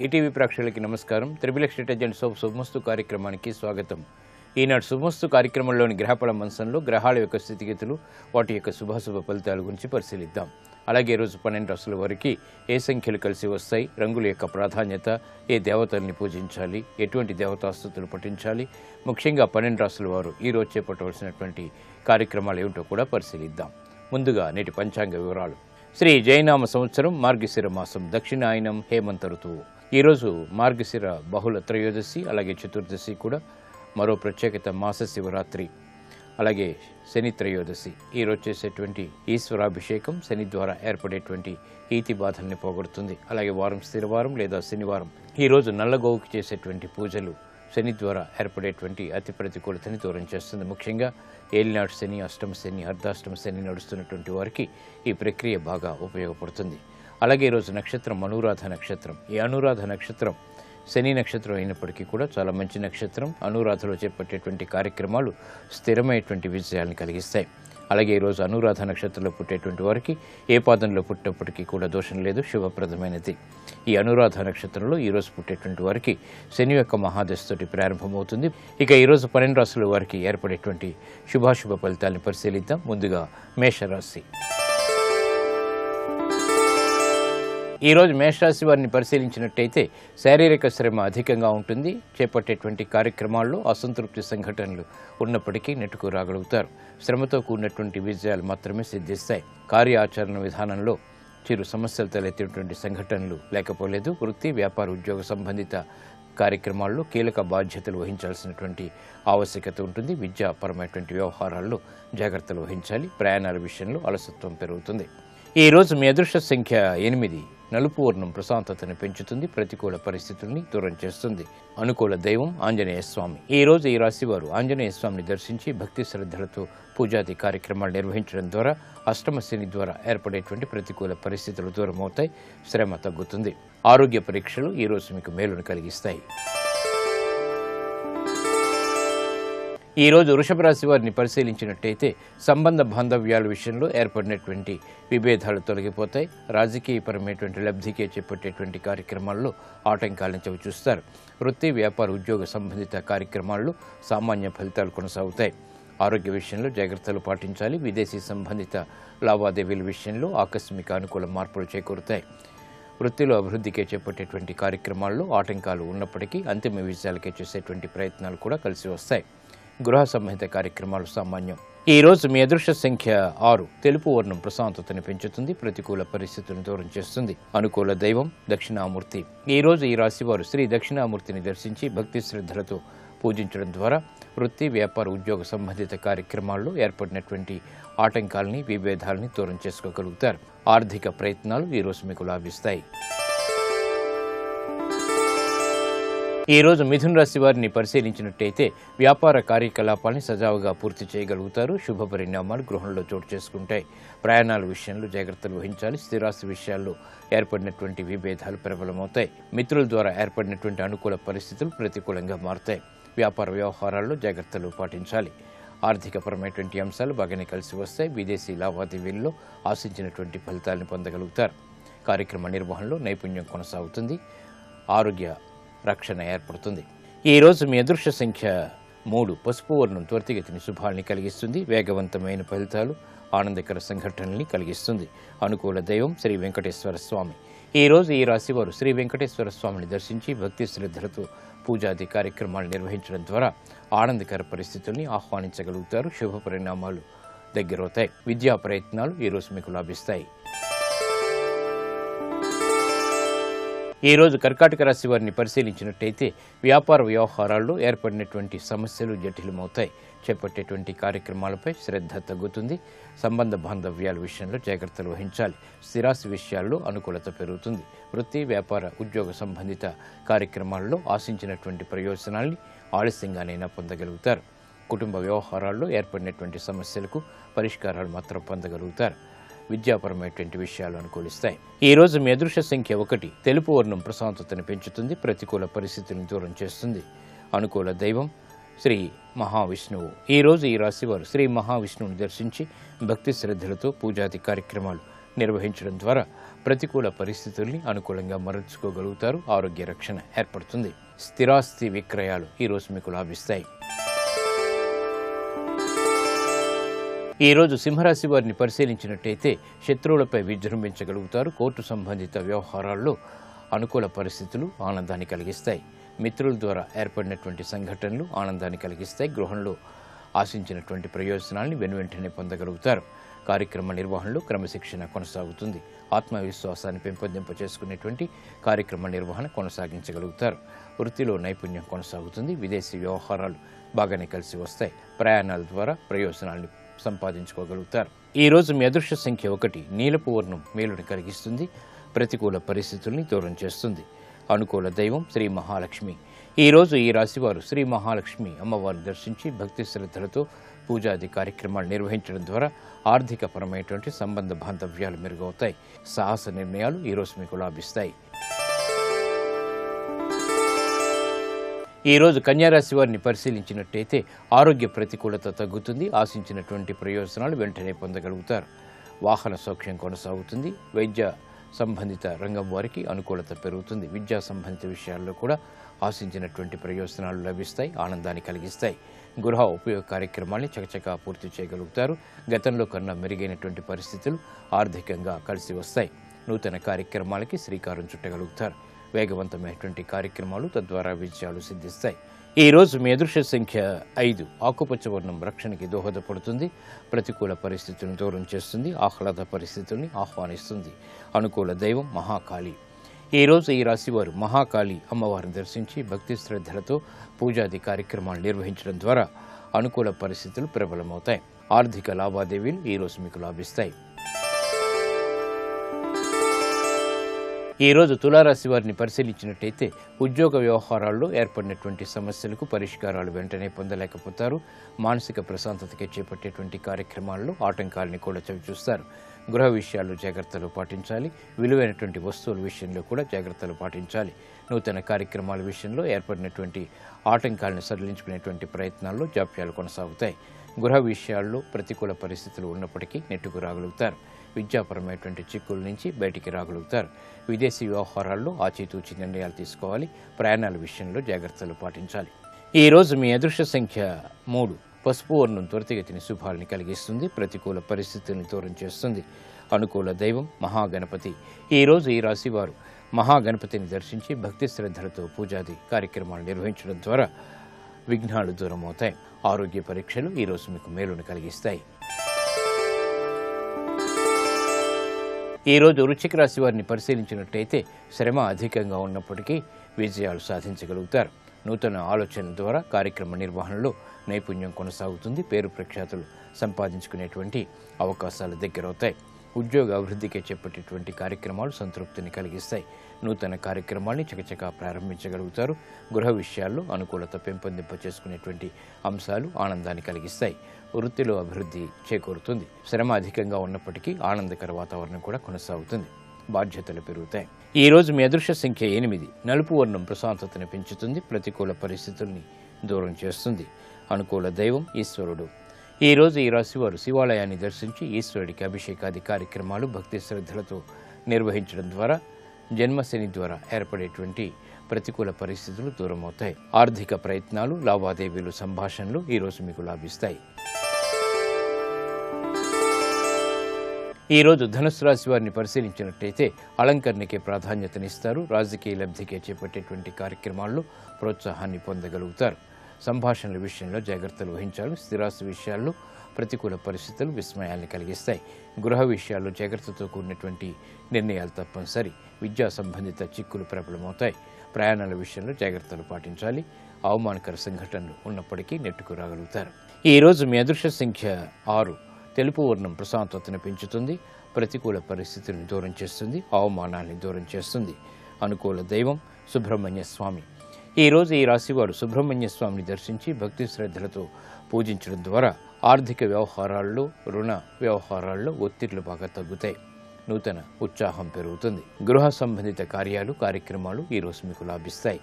ETV ప్రేక్షకులకి నమస్కారం. Triplex detergents of శుభమస్తు కార్యక్రమానికి స్వాగతం. ఈనాడు శుభమస్తు కార్యక్రమంలోని గ్రహఫల మంచంలో గ్రహాల యొక్క స్థితిగతులు, వాటి యొక్క శుభాశుభ ఫలితాల గురించి పరిశీలిద్దాం. అలాగే ఈరోజు 12 రాశుల వారికి ఏ సంఖ్యలు కలిసి వస్తాయి, రంగుల యొక్క ప్రాధాన్యత, ఏ దేవతల్ని పూజించాలి, ఎటువంటి దేవతాస్తుతులు పఠించాలి, ముఖ్యంగా 12 రాశుల వారు ఈరోజు చేపట్టవలసినటువంటి కార్యక్రమాలు ఏమిటో కూడా పరిశీలిద్దాం. ముందుగా నేటి పంచాంగ వివరాలు. శ్రీ జయనామ సంవత్సరం మార్గశిర మాసం దక్షిణాయనం హేమంత ఋతువు. ఈరోజు మార్గశిర బహుళ త్రయోదశి, అలాగే చతుర్దశి కూడా. మరో ప్రత్యేకత మాస శివరాత్రి, అలాగే శని త్రయోదశి. ఈరోజు చేసేటువంటి ఈశ్వరాభిషేకం శని ద్వారా ఏర్పడేటువంటి ఈతి బాధల్ని పోగొడుతుంది. అలాగే వారం స్థిరవారం లేదా శనివారం. ఈరోజు నల్లగోవుకి చేసేటువంటి పూజలు శని ద్వారా ఏర్పడేటువంటి అతి ప్రతికూలతని దూరం చేస్తుంది. ముఖ్యంగా ఏలినాడు శని, అష్టమ శని, అర్ధాష్టమ శని నడుస్తున్నటువంటి వారికి ఈ ప్రక్రియ బాగా ఉపయోగపడుతుంది. అలాగే ఈరోజు నక్షత్రం అనురాధ నక్షత్రం. ఈ అనురాధ నక్షత్రం శని నక్షత్రం అయినప్పటికీ కూడా చాలా మంచి నక్షత్రం. అనురాధలో చేపట్టేటువంటి కార్యక్రమాలు స్థిరమైనటువంటి విజయాలను కలిగిస్తాయి. అలాగే ఈరోజు అనురాధ నక్షత్రంలో పుట్టేటువంటి వారికి ఏ పాదంలో పుట్టినప్పటికీ కూడా దోషం లేదు, శుభప్రదమైనది. ఈ అనురాధ నక్షత్రంలో ఈరోజు పుట్టేటువంటి వారికి శని యొక్క మహాదశతోటి ప్రారంభమవుతుంది. ఇక ఈరోజు 12 రాశుల వారికి ఏర్పడేటువంటి శుభాశుభ ఫలితాలను పరిశీలిద్దాం. ముందుగా మేషరాశి. ఈరోజు మేషరాశి వారిని పరిశీలించినట్టయితే శారీరక శ్రమ అధికంగా ఉంటుంది. చేపట్టేటువంటి కార్యక్రమాల్లో అసంతృప్తి సంఘటనలు ఉన్నప్పటికీ నెట్టుకు రాగలుగుతారు. శ్రమతో కూడినటువంటి విజయాలు మాత్రమే సిద్ధిస్తాయి. కార్యాచరణ విధానంలో చిరు సమస్యలు తలెత్తేటువంటి సంఘటనలు లేకపోలేదు. వృత్తి, వ్యాపార, ఉద్యోగ సంబంధిత కార్యక్రమాల్లో కీలక బాధ్యతలు వహించాల్సినటువంటి ఆవశ్యకత ఉంటుంది. విద్యాపరమైనటువంటి వ్యవహారాల్లో జాగ్రత్తలు వహించాలి. ప్రయాణాల విషయంలో అలసత్వం పెరుగుతుంది. ఈరోజు మీ అదృష్ట సంఖ్య 8. నలుపు వర్ణం ప్రశాంతతను పెంచుతుంది, ప్రతికూల పరిస్థితుల్ని దూరం చేస్తుంది. అనుకూల దైవం ఆంజనేయ స్వామి. ఈ రోజు ఈ రాశి వారు ఆంజనేయ స్వామిని దర్శించి భక్తి శ్రద్ధలతో పూజాది కార్యక్రమాలు నిర్వహించడం ద్వారా అష్టమ శని ద్వారా ఏర్పడేటువంటి ప్రతికూల పరిస్థితులు దూరం అవుతాయి, శ్రమ తగ్గుతుంది. ఆరోగ్య పరీక్షలు ఈ రోజు మీకు మేలును కలిగిస్తాయి. ఈ రోజు వృషభ రాశి వారిని పరిశీలించినట్టయితే సంబంధ బాంధవ్యాల విషయంలో ఏర్పడినటువంటి విభేదాలు తొలగిపోతాయి. రాజకీయపరమైనటువంటి లబ్ధికే చేపట్టేటువంటి కార్యక్రమాల్లో ఆటంకాలను చవిచూస్తారు. వృత్తి, వ్యాపార, ఉద్యోగ సంబంధిత కార్యక్రమాల్లో సామాన్య ఫలితాలు కొనసాగుతాయి. ఆరోగ్య విషయంలో జాగ్రత్తలు పాటించాలి. విదేశీ సంబంధిత లావాదేవీల విషయంలో ఆకస్మిక అనుకూల మార్పులు చేకూరుతాయి. వృత్తిలో అభివృద్ధికే చేపట్టేటువంటి కార్యక్రమాల్లో ఆటంకాలు ఉన్నప్పటికీ అంతిమ విజయాలకే చేసేటువంటి ప్రయత్నాలు కూడా కలిసి వస్తాయి. గృహ సంబంధిత కార్యక్రమాలు సామాన్యం. ఈ రోజు మీ అదృష్ట సంఖ్య 6. తెలుపు వర్ణం ప్రశాంతతను పెంచుతుంది, ప్రతికూల పరిస్థితులను దూరం చేస్తుంది. అనుకూల దైవం దక్షిణామూర్తి. ఈ రోజు ఈ రాశి వారు శ్రీ దక్షిణామూర్తిని దర్శించి భక్తి శ్రద్ధలతో పూజించడం ద్వారా వృత్తి, వ్యాపార, ఉద్యోగ సంబంధిత కార్యక్రమాల్లో ఏర్పడినటువంటి ఆటంకాలని, విభేదాలని దూరం చేసుకోగలుగుతారు. ఆర్థిక ప్రయత్నాలు ఈ రోజు మీకు లాభిస్తాయి. ఈ రోజు మిథున రాశి వారిని పరిశీలించినట్టయితే వ్యాపార కార్యకలాపాలని సజావుగా పూర్తి చేయగలుగుతారు. శుభ పరిణామాలు గృహంలో చోటు చేసుకుంటాయి. ప్రయాణాల విషయంలో జాగ్రత్తలు వహించాలి. స్థిరాస్తి విషయాల్లో ఏర్పడినటువంటి విభేదాలు ప్రబలమవుతాయి. మిత్రుల ద్వారా ఏర్పడినటువంటి అనుకూల పరిస్థితులు ప్రతికూలంగా మారుతాయి. వ్యాపార వ్యవహారాల్లో జాగ్రత్తలు పాటించాలి. ఆర్థికపరమైనటువంటి అంశాలు బాగానే కలిసి వస్తాయి. విదేశీ లావాదేవీల్లో ఆశించినటువంటి ఫలితాలను పొందగలుగుతారు. కార్యక్రమ నిర్వహణలో నైపుణ్యం కొనసాగుతుంది. ఆరోగ్య రక్షణ ఏర్పడుతుంది. ఈ రోజు మీ అదృష్ట సంఖ్య 3. పసుపు వర్ణం త్వరితగతిని శుభాల్ని కలిగిస్తుంది. వేగవంతమైన ఫలితాలు, ఆనందకర సంఘటనల్ని కలిగిస్తుంది. అనుకూల దైవం శ్రీ వెంకటేశ్వర స్వామి. ఈ రోజు ఈ రాశి వారు శ్రీ వెంకటేశ్వర స్వామిని దర్శించి భక్తి శ్రద్ధలతో పూజాది కార్యక్రమాలు నిర్వహించడం ద్వారా ఆనందకర పరిస్థితుల్ని ఆహ్వానించగలుగుతారు. శుభ పరిణామాలు దగ్గరవుతాయి. విద్యా ప్రయత్నాలు ఈ రోజు మీకు లాభిస్తాయి. ఈ రోజు కర్కాటక రాశి వారిని పరిశీలించినట్టయితే వ్యాపార వ్యవహారాల్లో ఏర్పడినటువంటి సమస్యలు జటిలమవుతాయి. చేపట్టేటువంటి కార్యక్రమాలపై శ్రద్ధ తగ్గుతుంది. సంబంధ బాంధవ్యాల విషయంలో జాగ్రత్తలు వహించాలి. స్థిరాస్తి విషయాల్లో అనుకూలత పెరుగుతుంది. వృత్తి, వ్యాపార, ఉద్యోగ సంబంధిత కార్యక్రమాల్లో ఆశించినటువంటి ప్రయోజనాల్ని ఆలస్యంగానైనా పొందగలుగుతారు. కుటుంబ వ్యవహారాల్లో ఏర్పడినటువంటి సమస్యలకు పరిష్కారాలు మాత్రం పొందగలుగుతారు. విద్యాపరమైనటువంటి విషయాలు అనుకూలిస్తాయి. ఈ రోజు మీ అదృష్ట సంఖ్య 1. తెలుపు వర్ణం ప్రశాంతతను పెంచుతుంది, ప్రతికూల పరిస్థితులను దూరం చేస్తుంది. అనుకూల దైవం శ్రీ మహావిష్ణువు. ఈ రోజు ఈ రాశి వారు శ్రీ మహావిష్ణువుని దర్శించి భక్తి శ్రద్ధలతో పూజాది కార్యక్రమాలు నిర్వహించడం ద్వారా ప్రతికూల పరిస్థితుల్ని అనుకూలంగా మరల్చుకోగలుగుతారు. ఆరోగ్య రక్షణ ఏర్పడుతుంది. స్థిరాస్తి విక్రయాలు ఈరోజు మీకు లాభిస్తాయి. ఈరోజు సింహరాశి వారిని పరిశీలించినట్టయితే శత్రువులపై విజృంభించగలుగుతారు. కోర్టు సంబంధిత వ్యవహారాల్లో అనుకూల పరిస్థితులు ఆనందాన్ని కలిగిస్తాయి. మిత్రుల ద్వారా ఏర్పడినటువంటి సంఘటనలు ఆనందాన్ని కలిగిస్తాయి. గృహంలో ఆశించినటువంటి ప్రయోజనాల్ని వెనువెంటనే పొందగలుగుతారు. కార్యక్రమ నిర్వహణలో క్రమశిక్షణ కొనసాగుతుంది. ఆత్మవిశ్వాసాన్ని పెంపొందింపచేసుకునేటువంటి కార్యక్రమ నిర్వహణ కొనసాగించగలుగుతారు. వృత్తిలో నైపుణ్యం కొనసాగుతుంది. విదేశీ వ్యవహారాలు బాగానే కలిసి వస్తాయి. ప్రయాణాల ద్వారా ప్రయోజనాల్ని సంపాదించుకోగలుగుతారు. ఈరోజు మీ అదృష్ట సంఖ్య 1. నీలపు వర్ణం మేలుని కలిగిస్తుంది. ప్రతికూల పరిస్థితుల్ని దూరం చేస్తుంది. అనుకూల దైవం శ్రీ మహాలక్ష్మి. ఈరోజు ఈ రాశివారు శ్రీ మహాలక్ష్మి అమ్మవారిని దర్శించి భక్తి శ్రద్ధలతో పూజాది కార్యక్రమాలు నిర్వహించడం ద్వారా ఆర్థికపరమైనటువంటి సంబంధ బాంధవ్యాలు మెరుగవుతాయి. సాహస నిర్ణయాలు ఈరోజు మీకు లాభిస్తాయి. ఈరోజు కన్యారాశి వారిని పరిశీలించినట్టయితే ఆరోగ్య ప్రతికూలత తగ్గుతుంది. ఆశించినటువంటి ప్రయోజనాలు వెంటనే పొందగలుగుతారు. వాహన సౌఖ్యం కొనసాగుతుంది. వైద్య సంబంధిత రంగం వారికి అనుకూలత పెరుగుతుంది. విద్యా సంబంధిత విషయాల్లో కూడా ఆశించినటువంటి ప్రయోజనాలు లభిస్తాయి. ఆనందాన్ని కలిగిస్తాయి. గృహ ఉపయోగ కార్యక్రమాన్ని చకచకా పూర్తి చేయగలుగుతారు. గతంలో కన్నా మెరుగైనటువంటి పరిస్థితులు ఆర్థికంగా కలిసి వస్తాయి. నూతన కార్యక్రమాలకి శ్రీకారం చుట్టగలుగుతారు. వేగవంతమైనటువంటి కార్యక్రమాలు తద్వారా విజయాలు సిద్ధిస్తాయి. ఈరోజు మీ అదృష్ట సంఖ్య 5. ఆకుపచ్చ వర్ణం రక్షణకి దోహదపడుతుంది. ప్రతికూల పరిస్థితులను దూరం చేస్తుంది. ఆహ్లాద పరిస్థితుల్ని ఆహ్వానిస్తుంది. అనుకూల దైవం మహాకాళి. ఈరోజు ఈ రాశివారు మహాకాళి అమ్మవారిని దర్శించి భక్తి శ్రద్ధలతో పూజాది కార్యక్రమాలు నిర్వహించడం ద్వారా అనుకూల పరిస్థితులు ప్రబలమవుతాయి. ఆర్థిక లావాదేవీలు ఈరోజు మీకు లాభిస్తాయి. ఈరోజు తులారాశి వారిని పరిశీలించినట్టయితే ఉద్యోగ వ్యవహారాల్లో ఏర్పడినటువంటి సమస్యలకు పరిష్కారాలు వెంటనే పొందలేకపోతారు. మానసిక ప్రశాంతతకి చేపట్టేటువంటి కార్యక్రమాల్లో ఆటంకాలని కూడా చవిచూస్తారు. గృహ విషయాల్లో జాగ్రత్తలు పాటించాలి. విలువైనటువంటి వస్తువుల విషయంలో కూడా జాగ్రత్తలు పాటించాలి. నూతన కార్యక్రమాల విషయంలో ఏర్పడినటువంటి ఆటంకాలను సడలించుకునేటువంటి ప్రయత్నాల్లో జాప్యాలు కొనసాగుతాయి. గృహ విషయాల్లో ప్రతికూల పరిస్థితులు ఉన్నప్పటికీ నెట్టుకు రాగలుగుతారు. విద్యాపరమైనటువంటి చిక్కుల నుంచి బయటికి రాగలుగుతారు. విదేశీ వ్యవహారాల్లో ఆచితూచి నిర్ణయాలు తీసుకోవాలి. ప్రయాణాల విషయంలో జాగ్రత్తలు పాటించాలి. ఈరోజు మీ అదృష్ట సంఖ్య 3. పసుపు వర్ణం త్వరితగతిని శుభాలని కలిగిస్తుంది. ప్రతికూల పరిస్థితుల్ని దూరం చేస్తుంది. అనుకూల దైవం మహాగణపతి. ఈరోజు ఈ రాశివారు మహాగణపతిని దర్శించి భక్తి శ్రద్ధలతో పూజాది కార్యక్రమాలు నిర్వహించడం ద్వారా విఘ్నాలు దూరం అవుతాయి. ఆరోగ్య పరీక్షలు ఈరోజు మీకు మేలును కలిగిస్తాయి. ఈరోజు వృశ్చిక రాశి వారిని పరిశీలించినట్టయితే శ్రమ అధికంగా ఉన్నప్పటికీ విజయాలు సాధించగలుగుతారు. నూతన ఆలోచనల ద్వారా కార్యక్రమ నిర్వహణలో నైపుణ్యం కొనసాగుతుంది. పేరు ప్రఖ్యాతులు సంపాదించుకునేటువంటి అవకాశాలు దగ్గరవుతాయి. ఉద్యోగ అభివృద్ధికి చేపట్టేటువంటి కార్యక్రమాలు సంతృప్తిని కలిగిస్తాయి. నూతన కార్యక్రమాన్ని చకచకా ప్రారంభించగలుగుతారు. గృహ విషయాల్లో అనుకూలత పెంపొందింపచేసుకునేటువంటి అంశాలు ఆనందాన్ని కలిగిస్తాయి. వృత్తిలో అభివృద్ధి చేకూరుతుంది. శ్రమ అధికంగా ఉన్నప్పటికీ ఆనందకర వాతావరణం కూడా కొనసాగుతుంది. బాధ్యతలు పెరుగుతాయి. ఈరోజు మీ అదృష్ట సంఖ్య 8. నలుపు వర్ణం ప్రశాంతతను పెంచుతుంది. ప్రతికూల పరిస్థితుల్ని దూరం చేస్తుంది. అనుకూల దైవం ఈశ్వరుడు. ఈరోజు ఈ రాశివారు శివాలయాన్ని దర్శించి ఈశ్వరుడికి అభిషేకాది కార్యక్రమాలు భక్తి శ్రద్ధలతో నిర్వహించడం ద్వారా జన్మశని ద్వారా ఏర్పడేటువంటి ప్రతికూల పరిస్థితులు దూరమవుతాయి. ఆర్థిక ప్రయత్నాలు, లావాదేవీలు, సంభాషణలు ఈరోజు మీకు లాభిస్తాయి. ఈరోజు ధనుసు రాశి వారిని పరిశీలించినట్టయితే అలంకరణకి ప్రాధాన్యతనిస్తారు. రాజకీయ లబ్ధికే చేపట్టేటువంటి కార్యక్రమాల్లో ప్రోత్సాహాన్ని పొందగలుగుతారు. సంభాషణల విషయంలో జాగ్రత్తలు వహించాలి. స్థిరాస్తి విషయాల్లో ప్రతికూల పరిస్థితులు విస్మయాన్ని కలిగిస్తాయి. గృహ విషయాల్లో జాగ్రత్తతో కూడినటువంటి నిర్ణయాలు తప్పనిసరి. విద్యా సంబంధిత చిక్కులు ప్రబలమవుతాయి. ప్రయాణాల విషయంలో జాగ్రత్తలు పాటించాలి. అవమానకర సంఘటనలు ఉన్నప్పటికీ నెట్టుకు రాగలుగుతారు. ఈరోజు మీ అదృష్ట సంఖ్య 6. తెలుపు వర్ణం ప్రశాంతతను పెంచుతుంది. ప్రతికూల పరిస్థితులను దూరం చేస్తుంది. అవమానాన్ని దూరం చేస్తుంది. అనుకూల దైవం సుబ్రహ్మణ్య స్వామి. ఈరోజు ఈ రాశివారు సుబ్రహ్మణ్య స్వామిని దర్శించి భక్తి శ్రద్ధలతో పూజించడం ద్వారా ఆర్థిక వ్యవహారాల్లో, రుణ వ్యవహారాల్లో ఒత్తిళ్లు బాగా తగ్గుతాయి. నూతన ఉత్సాహం పెరుగుతుంది. గృహ సంబంధిత కార్యక్రమాలు ఈరోజు మీకు లాభిస్తాయి.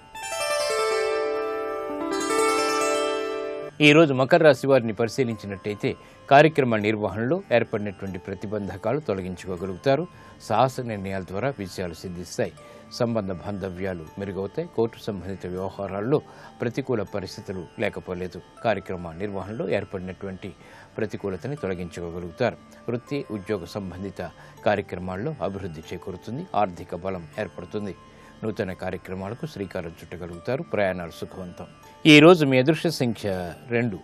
ఈరోజు మకర రాశి వారిని పరిశీలించినట్టయితే కార్యక్రమ నిర్వహణలో ఏర్పడినటువంటి ప్రతిబంధకాలు తొలగించుకోగలుగుతారు. సాహస నిర్ణయాల ద్వారా విజయాలు సిద్ధిస్తాయి. సంబంధ బాంధవ్యాలు మెరుగవుతాయి. కోర్టు సంబంధిత వ్యవహారాల్లో ప్రతికూల పరిస్థితులు లేకపోలేదు. కార్యక్రమ నిర్వహణలో ఏర్పడినటువంటి ప్రతికూలతని తొలగించుకోగలుగుతారు. వృత్తి ఉద్యోగ సంబంధిత కార్యక్రమాల్లో అభివృద్ధి చేకూరుతుంది. ఆర్థిక బలం ఏర్పడుతుంది. నూతన కార్యక్రమాలకు శ్రీకారం చుట్టగలుగుతారు. ప్రయాణాలు సుఖవంతం. ఈ రోజు మీ అదృష్ట సంఖ్య 2.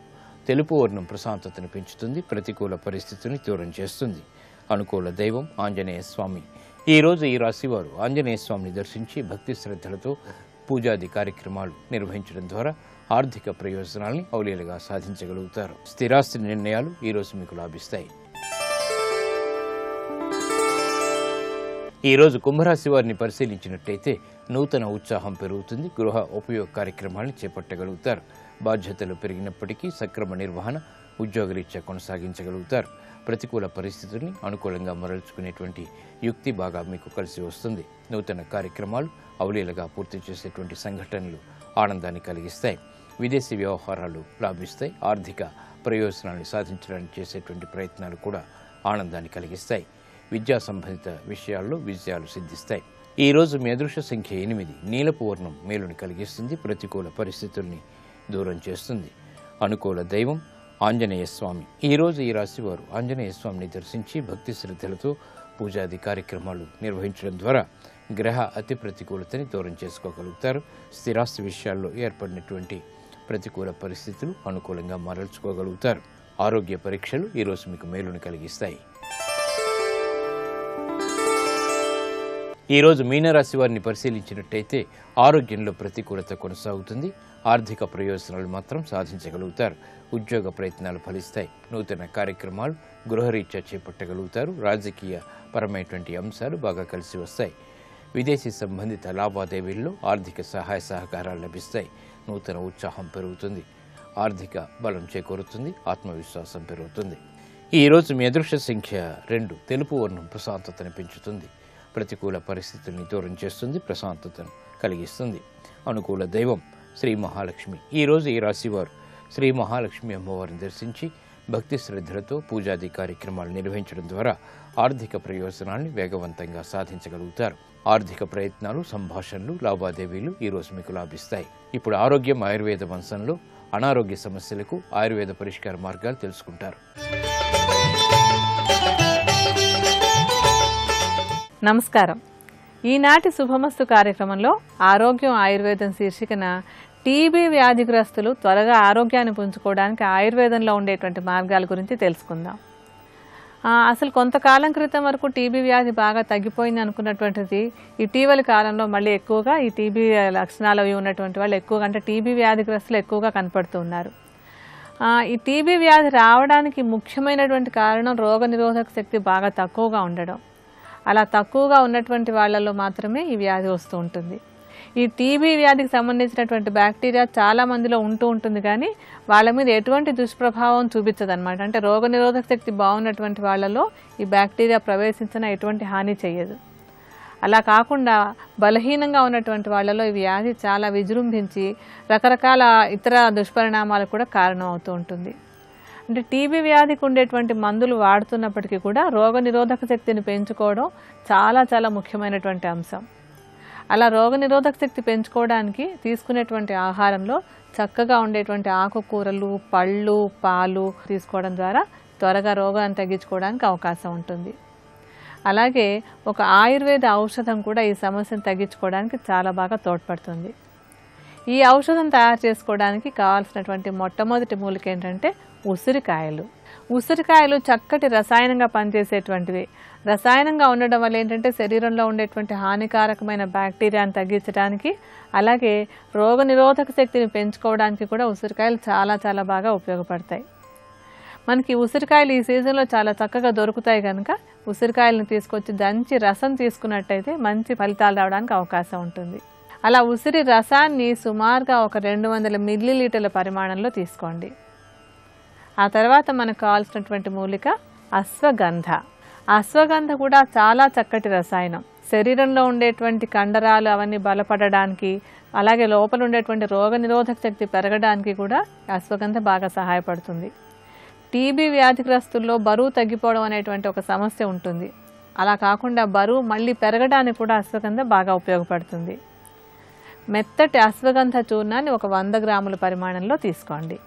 తెలుపు వర్ణం ప్రశాంతతను పెంచుతుంది. ప్రతికూల పరిస్థితిని దూరం చేస్తుంది. అనుకూల దైవం ఆంజనేయ స్వామి. ఈ రోజు ఈ రాశివారు ఆంజనేయ స్వామిని దర్శించి భక్తి శ్రద్ధలతో పూజాది కార్యక్రమాలు నిర్వహించడం ద్వారా ఆర్థిక ప్రయోజనాల్ని అవలీలగా సాధించగలుగుతారు. స్థిరాస్తి నిర్ణయాలు ఈ రోజు మీకు లాభిస్తాయి. ఈ రోజు కుంభరాశి వారిని పరిశీలించినట్టయితే నూతన ఉత్సాహం పెరుగుతుంది. గృహ ఉపయోగ కార్యక్రమాలను చేపట్టగలుగుతారు. బాధ్యతలు పెరిగినప్పటికీ సక్రమ నిర్వహణ ఉద్యోగరీత్యా కొనసాగించగలుగుతారు. ప్రతికూల పరిస్థితుల్ని అనుకూలంగా మరల్చుకునేటువంటి యుక్తి బాగా మీకు కలిసి వస్తుంది. నూతన కార్యక్రమాలు అవలీలగా పూర్తి చేసేటువంటి సంఘటనలు ఆనందాన్ని కలిగిస్తాయి. విదేశీ వ్యవహారాలు లాభిస్తాయి. ఆర్థిక ప్రయోజనాన్ని సాధించడానికి చేసేటువంటి ప్రయత్నాలు కూడా ఆనందాన్ని కలిగిస్తాయి. విద్యా సంబంధిత విషయాల్లో విజయాలు సిద్ధిస్తాయి. ఈ రోజు మీ అదృష్ట సంఖ్య 8. నీలపు వర్ణం మేలుని కలిగిస్తుంది. ప్రతికూల పరిస్థితుల్ని దూరం చేస్తుంది. అనుకూల దైవం ఆంజనేయ స్వామి. ఈ రోజు ఈ రాశి వారు ఆంజనేయ స్వామిని దర్శించి భక్తి శ్రద్ధలతో పూజాది కార్యక్రమాలు నిర్వహించడం ద్వారా గ్రహ అతి ప్రతికూలతని దూరం చేసుకోగలుగుతారు. స్థిరాస్తి విషయాల్లో ఏర్పడినటువంటి ప్రతికూల పరిస్థితులు అనుకూలంగా మరల్చుకోగలుగుతారు. ఆరోగ్య పరీక్షలు ఈరోజు మీకు మేలుని కలిగిస్తాయి. ఈరోజు మీనరాశి వారిని పరిశీలించినట్టయితే ఆరోగ్యంలో ప్రతికూలత కొనసాగుతుంది. ఆర్థిక ప్రయోజనాలు మాత్రం సాధించగలుగుతారు. ఉద్యోగ ప్రయత్నాలు ఫలిస్తాయి. నూతన కార్యక్రమాలు గృహరీత్యా చేపట్టగలుగుతారు. రాజకీయ పరమైనటువంటి అంశాలు బాగా కలిసి వస్తాయి. విదేశీ సంబంధిత లావాదేవీల్లో ఆర్థిక సహాయ సహకారాలు లభిస్తాయి. నూతన ఉత్సాహం పెరుగుతుంది. ఆర్థిక బలం చేకూరుతుంది. ఆత్మవిశ్వాసం పెరుగుతుంది. ఈ రోజు మీ అదృష్ట సంఖ్య 2. తెలుపు వర్ణం ప్రశాంతతను పెంచుతుంది. ప్రతికూల పరిస్థితుల్ని దూరం చేస్తుంది. ప్రశాంతతను కలిగిస్తుంది. అనుకూల దైవం శ్రీ మహాలక్ష్మి. ఈ రోజు ఈ రాశివారు శ్రీ మహాలక్ష్మి అమ్మవారిని దర్శించి భక్తి శ్రద్ధలతో పూజాది కార్యక్రమాలు నిర్వహించడం ద్వారా ఆర్థిక ప్రయోజనాల్ని వేగవంతంగా సాధించగలుగుతారు. ఆర్థిక ప్రయత్నాలు సంభాషణలు లావాదేవీలు ఈ రోజు మీకు లాభిస్తాయి. ఇప్పుడు ఆరోగ్యం ఆయుర్వేద వంశంలో అనారోగ్య సమస్యలకు ఆయుర్వేద పరిష్కార మార్గాలు తెలుసుకుంటారు. నమస్కారం. ఈనాటి శుభమస్తు కార్యక్రమంలో ఆరోగ్యం ఆయుర్వేదం శీర్షికన టీబీ వ్యాధిగ్రస్తులు త్వరగా ఆరోగ్యాన్ని పుంజుకోవడానికి ఆయుర్వేదంలో ఉండేటువంటి మార్గాల గురించి తెలుసుకుందాం. అసలు కొంతకాలం క్రితం వరకు టీబీ వ్యాధి బాగా తగ్గిపోయింది అనుకున్నటువంటిది ఇటీవలి కాలంలో మళ్ళీ ఎక్కువగా ఈ టీబీ లక్షణాలు అవి ఉన్నటువంటి వాళ్ళు ఎక్కువగా అంటే టీబీ వ్యాధిగ్రస్తులు ఎక్కువగా కనపడుతూ ఉన్నారు. ఈ టీబీ వ్యాధి రావడానికి ముఖ్యమైనటువంటి కారణం రోగనిరోధక శక్తి బాగా తక్కువగా ఉండడం. అలా తక్కువగా ఉన్నటువంటి వాళ్ళలో మాత్రమే ఈ వ్యాధి వస్తూ ఉంటుంది. ఈ టీబీ వ్యాధికి సంబంధించినటువంటి బ్యాక్టీరియా చాలా మందిలో ఉంటూ ఉంటుంది, కానీ వాళ్ళ మీద ఎటువంటి దుష్ప్రభావం చూపించదన్నమాట. అంటే రోగనిరోధక శక్తి బాగున్నటువంటి వాళ్ళలో ఈ బ్యాక్టీరియా ప్రవేశించినా ఎటువంటి హాని చేయదు. అలా కాకుండా బలహీనంగా ఉన్నటువంటి వాళ్ళలో ఈ వ్యాధి చాలా విజృంభించి రకరకాల ఇతర దుష్పరిణామాలకు కూడా కారణం అవుతూ ఉంటుంది. అంటే టీబీ వ్యాధికి ఉండేటువంటి మందులు వాడుతున్నప్పటికీ కూడా రోగనిరోధక శక్తిని పెంచుకోవడం చాలా చాలా ముఖ్యమైనటువంటి అంశం. అలా రోగనిరోధక శక్తి పెంచుకోవడానికి తీసుకునేటువంటి ఆహారంలో చక్కగా ఉండేటువంటి ఆకుకూరలు, పళ్ళు, పాలు తీసుకోవడం ద్వారా త్వరగా రోగాన్ని తగ్గించుకోవడానికి అవకాశం ఉంటుంది. అలాగే ఒక ఆయుర్వేద ఔషధం కూడా ఈ సమస్యను తగ్గించుకోవడానికి చాలా బాగా తోడ్పడుతుంది. ఈ ఔషధం తయారు చేసుకోవడానికి కావాల్సినటువంటి మొట్టమొదటి మూలిక ఏంటంటే ఉసిరికాయలు. ఉసిరికాయలు చక్కటి రసాయనంగా పనిచేసేటువంటివి. రసాయనంగా ఉండడం వల్ల ఏంటంటే శరీరంలో ఉండేటువంటి హానికారకమైన బ్యాక్టీరియాను తగ్గించడానికి, అలాగే రోగనిరోధక శక్తిని పెంచుకోవడానికి కూడా ఉసిరికాయలు చాలా చాలా బాగా ఉపయోగపడతాయి. మనకి ఉసిరికాయలు ఈ సీజన్లో చాలా చక్కగా దొరుకుతాయి కనుక ఉసిరికాయలను తీసుకొచ్చి దంచి రసం తీసుకున్నట్టయితే మంచి ఫలితాలు రావడానికి అవకాశం ఉంటుంది. అలా ఉసిరి రసాన్ని సుమారుగా ఒక 200 మిల్లీలీటర్ల పరిమాణంలో తీసుకోండి. ఆ తర్వాత మనకు కావాల్సినటువంటి మూలిక అశ్వగంధ. అశ్వగంధ కూడా చాలా చక్కటి రసాయనం. శరీరంలో ఉండేటువంటి కండరాలు అవన్నీ బలపడడానికి, అలాగే లోపల ఉండేటువంటి రోగ నిరోధక శక్తి పెరగడానికి కూడా అశ్వగంధ బాగా సహాయపడుతుంది. టీబీ వ్యాధిగ్రస్తుల్లో బరువు తగ్గిపోవడం అనేటువంటి ఒక సమస్య ఉంటుంది. అలా కాకుండా బరువు మళ్ళీ పెరగడానికి కూడా అశ్వగంధ బాగా ఉపయోగపడుతుంది. మెత్తటి అశ్వగంధ చూర్ణాన్ని ఒక 100 గ్రాముల పరిమాణంలో తీసుకోండి.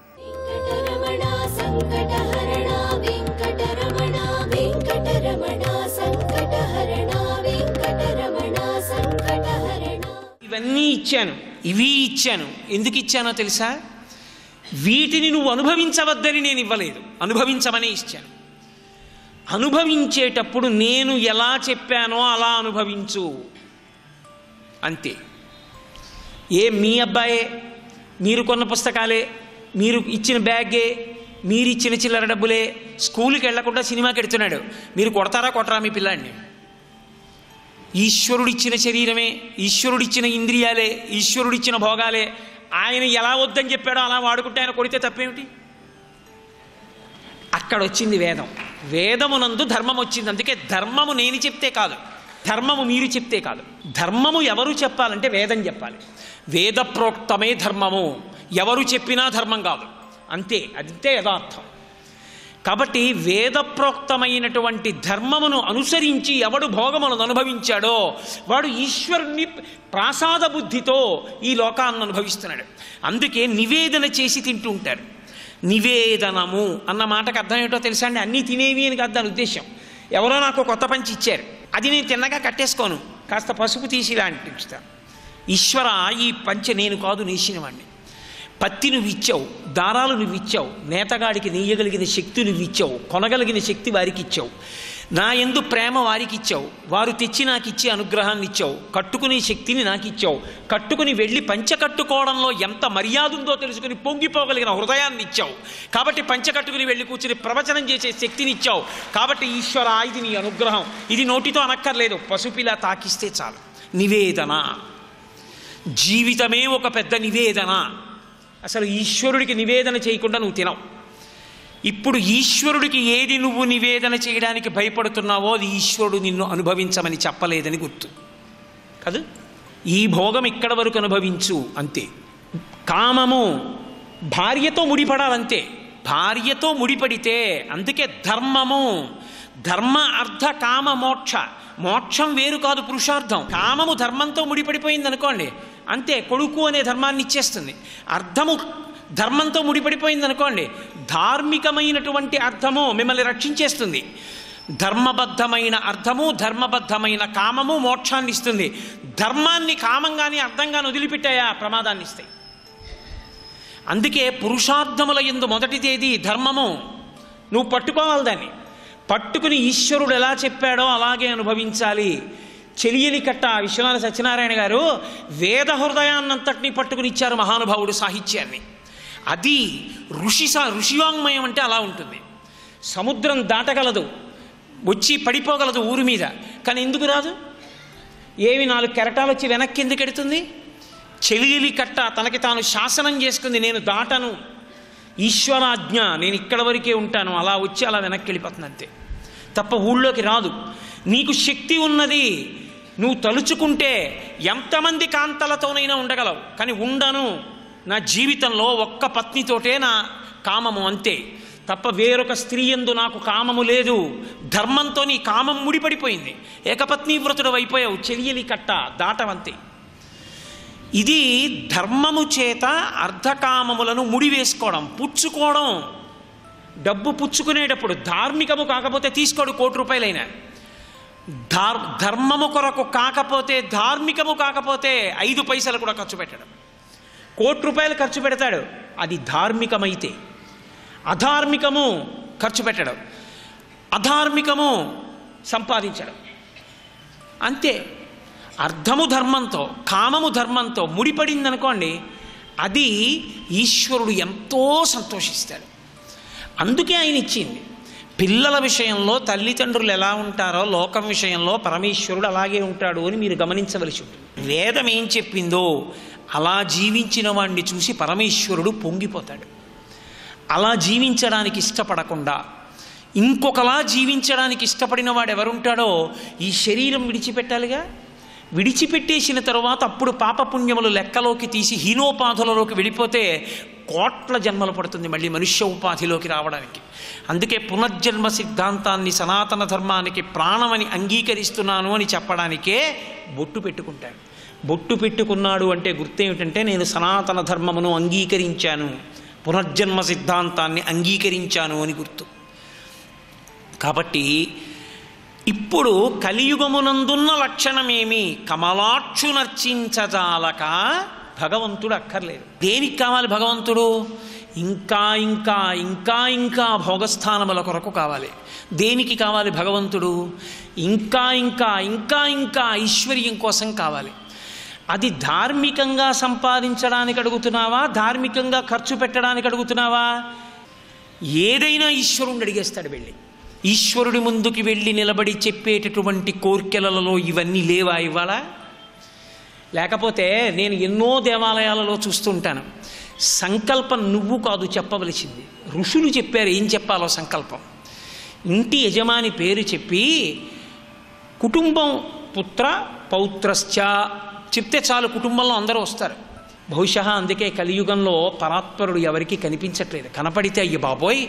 ఇవన్నీ ఇచ్చాను, ఇవి ఇచ్చాను. ఎందుకు ఇచ్చానో తెలుసా? వీటిని నువ్వు అనుభవించవద్దని నేను ఇవ్వలేదు, అనుభవించమని ఇచ్చాను. అనుభవించేటప్పుడు నేను ఎలా చెప్పానో అలా అనుభవించు అంతే. మీ అబ్బాయే, మీరు కొన్న పుస్తకాలే, మీరు ఇచ్చిన బ్యాగే, మీరు ఇచ్చిన చిల్లర డబ్బులే, స్కూల్కి వెళ్లకుండా సినిమాకి వెడుతున్నాడు, మీరు కొడతారా కొట్టరా మీ పిల్లాడిని? ఈశ్వరుడిచ్చిన శరీరమే, ఈశ్వరుడిచ్చిన ఇంద్రియాలే, ఈశ్వరుడిచ్చిన భోగాలే, ఆయన ఎలా వద్దని చెప్పాడో అలా వాడుకుంటే ఆయన కొడితే తప్పేమిటి? అక్కడ వచ్చింది వేదం. వేదమునందు ధర్మం వచ్చింది. అందుకే ధర్మము నేను చెప్తే కాదు, ధర్మము మీరు చెప్తే కాదు. ధర్మము ఎవరు చెప్పాలంటే వేదం చెప్పాలి. వేద ప్రోక్తమే ధర్మము, ఎవరు చెప్పినా ధర్మం కాదు, అంతే. అదితే యథార్థం. కాబట్టి వేద ప్రోక్తమైనటువంటి ధర్మమును అనుసరించి ఎవడు భోగములను అనుభవించాడో వాడు ఈశ్వరుణ్ణి ప్రాసాద బుద్ధితో ఈ లోకాన్ని అనుభవిస్తున్నాడు. అందుకే నివేదన చేసి తింటూ ఉంటారు. నివేదనము అన్న మాటకు అర్థం ఏమిటో తెలుసా అండి? అన్నీ తినేవి అని కాదు దాని ఉద్దేశం. ఎవరో నాకు కొత్త పంచి ఇచ్చారు, అది నేను తిన్నగా కట్టేసుకోను, కాస్త పసుపు తీసి ఇలా అంటిస్తాను. ఈశ్వర, ఈ పంచె నేను కాదు నేసినవాడిని. పత్తి నువ్వు ఇచ్చావు, దారాలు నువ్వు ఇచ్చావు, నేతగాడికి నెయ్యగలిగిన శక్తి నువ్వు ఇచ్చావు, కొనగలిగిన శక్తి వారికి ఇచ్చావు, నా యందు ప్రేమ వారికి ఇచ్చావు, వారు తెచ్చి నాకు ఇచ్చే అనుగ్రహాన్ని ఇచ్చావు, కట్టుకునే శక్తిని నాకు ఇచ్చావు, కట్టుకుని వెళ్ళి పంచె కట్టుకోవడంలో ఎంత మర్యాద ఉందో తెలుసుకుని పొంగిపోగలిగిన హృదయాన్ని ఇచ్చావు, కాబట్టి పంచె కట్టుకుని వెళ్ళి కూర్చుని ప్రవచనం చేసే శక్తిని ఇచ్చావు. కాబట్టి ఈశ్వర, ఇది నీ అనుగ్రహం. ఇది నోటితో అనక్కర్లేదు, పసుపిలా తాకిస్తే చాలు. నివేదన, జీవితమే ఒక పెద్ద నివేదన. అసలు ఈశ్వరుడికి నివేదన చేయకుండా నువ్వు తినవు. ఇప్పుడు ఈశ్వరుడికి ఏది నువ్వు నివేదన చేయడానికి భయపడుతున్నావో అది ఈశ్వరుడు నిన్ను అనుభవించమని చెప్పలేదని గుర్తు కాదు. ఈ భోగం ఇక్కడ వరకు అనుభవించు అంతే. కామము భార్యతో ముడిపడాలంతే, భార్యతో ముడిపడితే, అందుకే ధర్మము, ధర్మ అర్థ కామ మోక్ష, మోక్షం వేరు కాదు పురుషార్థం. కామము ధర్మంతో ముడిపడిపోయింది అనుకోండి, అంతే, కొడుకు అనే ధర్మాన్ని ఇచ్చేస్తుంది. అర్థము ధర్మంతో ముడిపడిపోయింది అనుకోండి, ధార్మికమైనటువంటి అర్థము మిమ్మల్ని రక్షించేస్తుంది. ధర్మబద్ధమైన అర్థము, ధర్మబద్ధమైన కామము మోక్షాన్ని ఇస్తుంది. ధర్మాన్ని కామంగాని అర్థంగాని వదిలిపెట్టాయా ప్రమాదాన్ని ఇస్తాయి. అందుకే పురుషార్థముల యందు మొదటిదేది ధర్మము. నువ్వు పట్టుకోవాలి దాన్ని, పట్టుకుని ఈశ్వరుడు ఎలా చెప్పాడో అలాగే అనుభవించాలి. చెలియలి కట్ట విశ్వనాథ సత్యనారాయణ గారు వేద హృదయాన్నంతటినీ పట్టుకుని ఇచ్చారు మహానుభావుడు సాహిత్యాన్ని. అది ఋషివాంగ్మయం అంటే అలా ఉంటుంది. సముద్రం దాటగలదు, వచ్చి పడిపోగలదు ఊరి మీద, కానీ ఎందుకు రాదు? ఏవి 4 కెరటాలు వచ్చి వెనక్కి ఎందుకు ఎడుతుంది? చెలియలి కట్ట తనకి తాను శాసనం చేసుకుంది, నేను దాటను, ఈశ్వరాజ్ఞ, నేను ఇక్కడ వరకే ఉంటాను, అలా వచ్చి అలా వెనక్కి వెళ్ళిపోతుంది అంతే, తప్ప ఊళ్ళోకి రాదు. నీకు శక్తి ఉన్నది, నువ్వు తలుచుకుంటే ఎంతమంది కాంతలతోనైనా ఉండగలవు, కానీ ఉండను, నా జీవితంలో ఒక్క పత్నితోటే నా కామము అంతే, తప్ప వేరొక స్త్రీ యందు నాకు కామము లేదు. ధర్మంతో నీ కామం ముడిపడిపోయింది, ఏకపత్ని వ్రతుడు అయిపోయావు, చెలియలి కట్ట దాటవంతే. ఇది ధర్మము చేత అర్ధకామములను ముడివేసుకోవడం, పుచ్చుకోవడం. డబ్బు పుచ్చుకునేటప్పుడు ధార్మికము కాకపోతే తీసుకోడు, 1 కోటి రూపాయలైనా. ధర్మము కొరకు కాకపోతే, ధార్మికము కాకపోతే 5 పైసలు కూడా ఖర్చు పెట్టడం. 1 కోటి రూపాయలు ఖర్చు పెడతాడు, అది ధార్మికమైతే. అధార్మికము ఖర్చు పెట్టడం, అధార్మికము సంపాదించడం, అంతే. అర్థము ధర్మంతో, కామము ధర్మంతో ముడిపడిందనుకోండి, అది ఈశ్వరుడు ఎంతో సంతోషిస్తాడు. అందుకే ఆయన ఇచ్చింది. పిల్లల విషయంలో తల్లిదండ్రులు ఎలా ఉంటారో లోకం విషయంలో పరమేశ్వరుడు అలాగే ఉంటాడు అని మీరు గమనించవలసి ఉంటుంది. వేదం ఏం చెప్పిందో అలా జీవించిన వాడిని చూసి పరమేశ్వరుడు పొంగిపోతాడు. అలా జీవించడానికి ఇష్టపడకుండా ఇంకొకలా జీవించడానికి ఇష్టపడిన వాడు ఎవరుంటాడో ఈ శరీరం విడిచిపెట్టాలిగా. విడిచిపెట్టేసిన తరువాత అప్పుడు పాపపుణ్యములు లెక్కలోకి తీసి హీనోపాధులలోకి వెళ్ళిపోతే కోట్ల జన్మలు పడుతుంది మళ్ళీ మనుష్య ఉపాధిలోకి రావడానికి. అందుకే పునర్జన్మ సిద్ధాంతాన్ని, సనాతన ధర్మానికి ప్రాణమని అంగీకరిస్తున్నాను అని చెప్పడానికే బొట్టు పెట్టుకుంటాడు. బొట్టు పెట్టుకున్నాడు అంటే గుర్తేమిటంటే నేను సనాతన ధర్మమును అంగీకరించాను, పునర్జన్మ సిద్ధాంతాన్ని అంగీకరించాను అని గుర్తు. కాబట్టి ఇప్పుడు కలియుగమునందున్న లక్షణమేమి? కమలాక్షునర్చించజాలక భగవంతుడు అక్కర్లేదు. దేనికి కావాలి భగవంతుడు? ఇంకా ఇంకా ఇంకా ఇంకా భోగస్థానముల కొరకు కావాలి. దేనికి కావాలి భగవంతుడు? ఇంకా ఇంకా ఇంకా ఇంకా ఐశ్వర్యం కోసం కావాలి. అది ధార్మికంగా సంపాదించడానికి అడుగుతున్నావా, ధార్మికంగా ఖర్చు పెట్టడానికి అడుగుతున్నావా? ఏదైనా ఈశ్వరుణ్ణి అడిగేస్తాడు వెళ్ళి. ఈశ్వరుడి ముందుకి వెళ్ళి నిలబడి చెప్పేటటువంటి కోర్కెలలో ఇవన్నీ లేవా ఇవాళ? లేకపోతే నేను ఎన్నో దేవాలయాలలో చూస్తుంటాను, సంకల్పం నువ్వు కాదు చెప్పవలసింది, ఋషులు చెప్పారు ఏం చెప్పాలో సంకల్పం. ఇంటి యజమాని పేరు చెప్పి కుటుంబం పుత్ర పౌత్రశ్చ చెప్తే చాలు, కుటుంబంలో అందరూ వస్తారు. బహుశా అందుకే కలియుగంలో పరాత్పరుడు ఎవరికి కనిపించట్లేదు. కనపడితే అయ్య బాబోయ్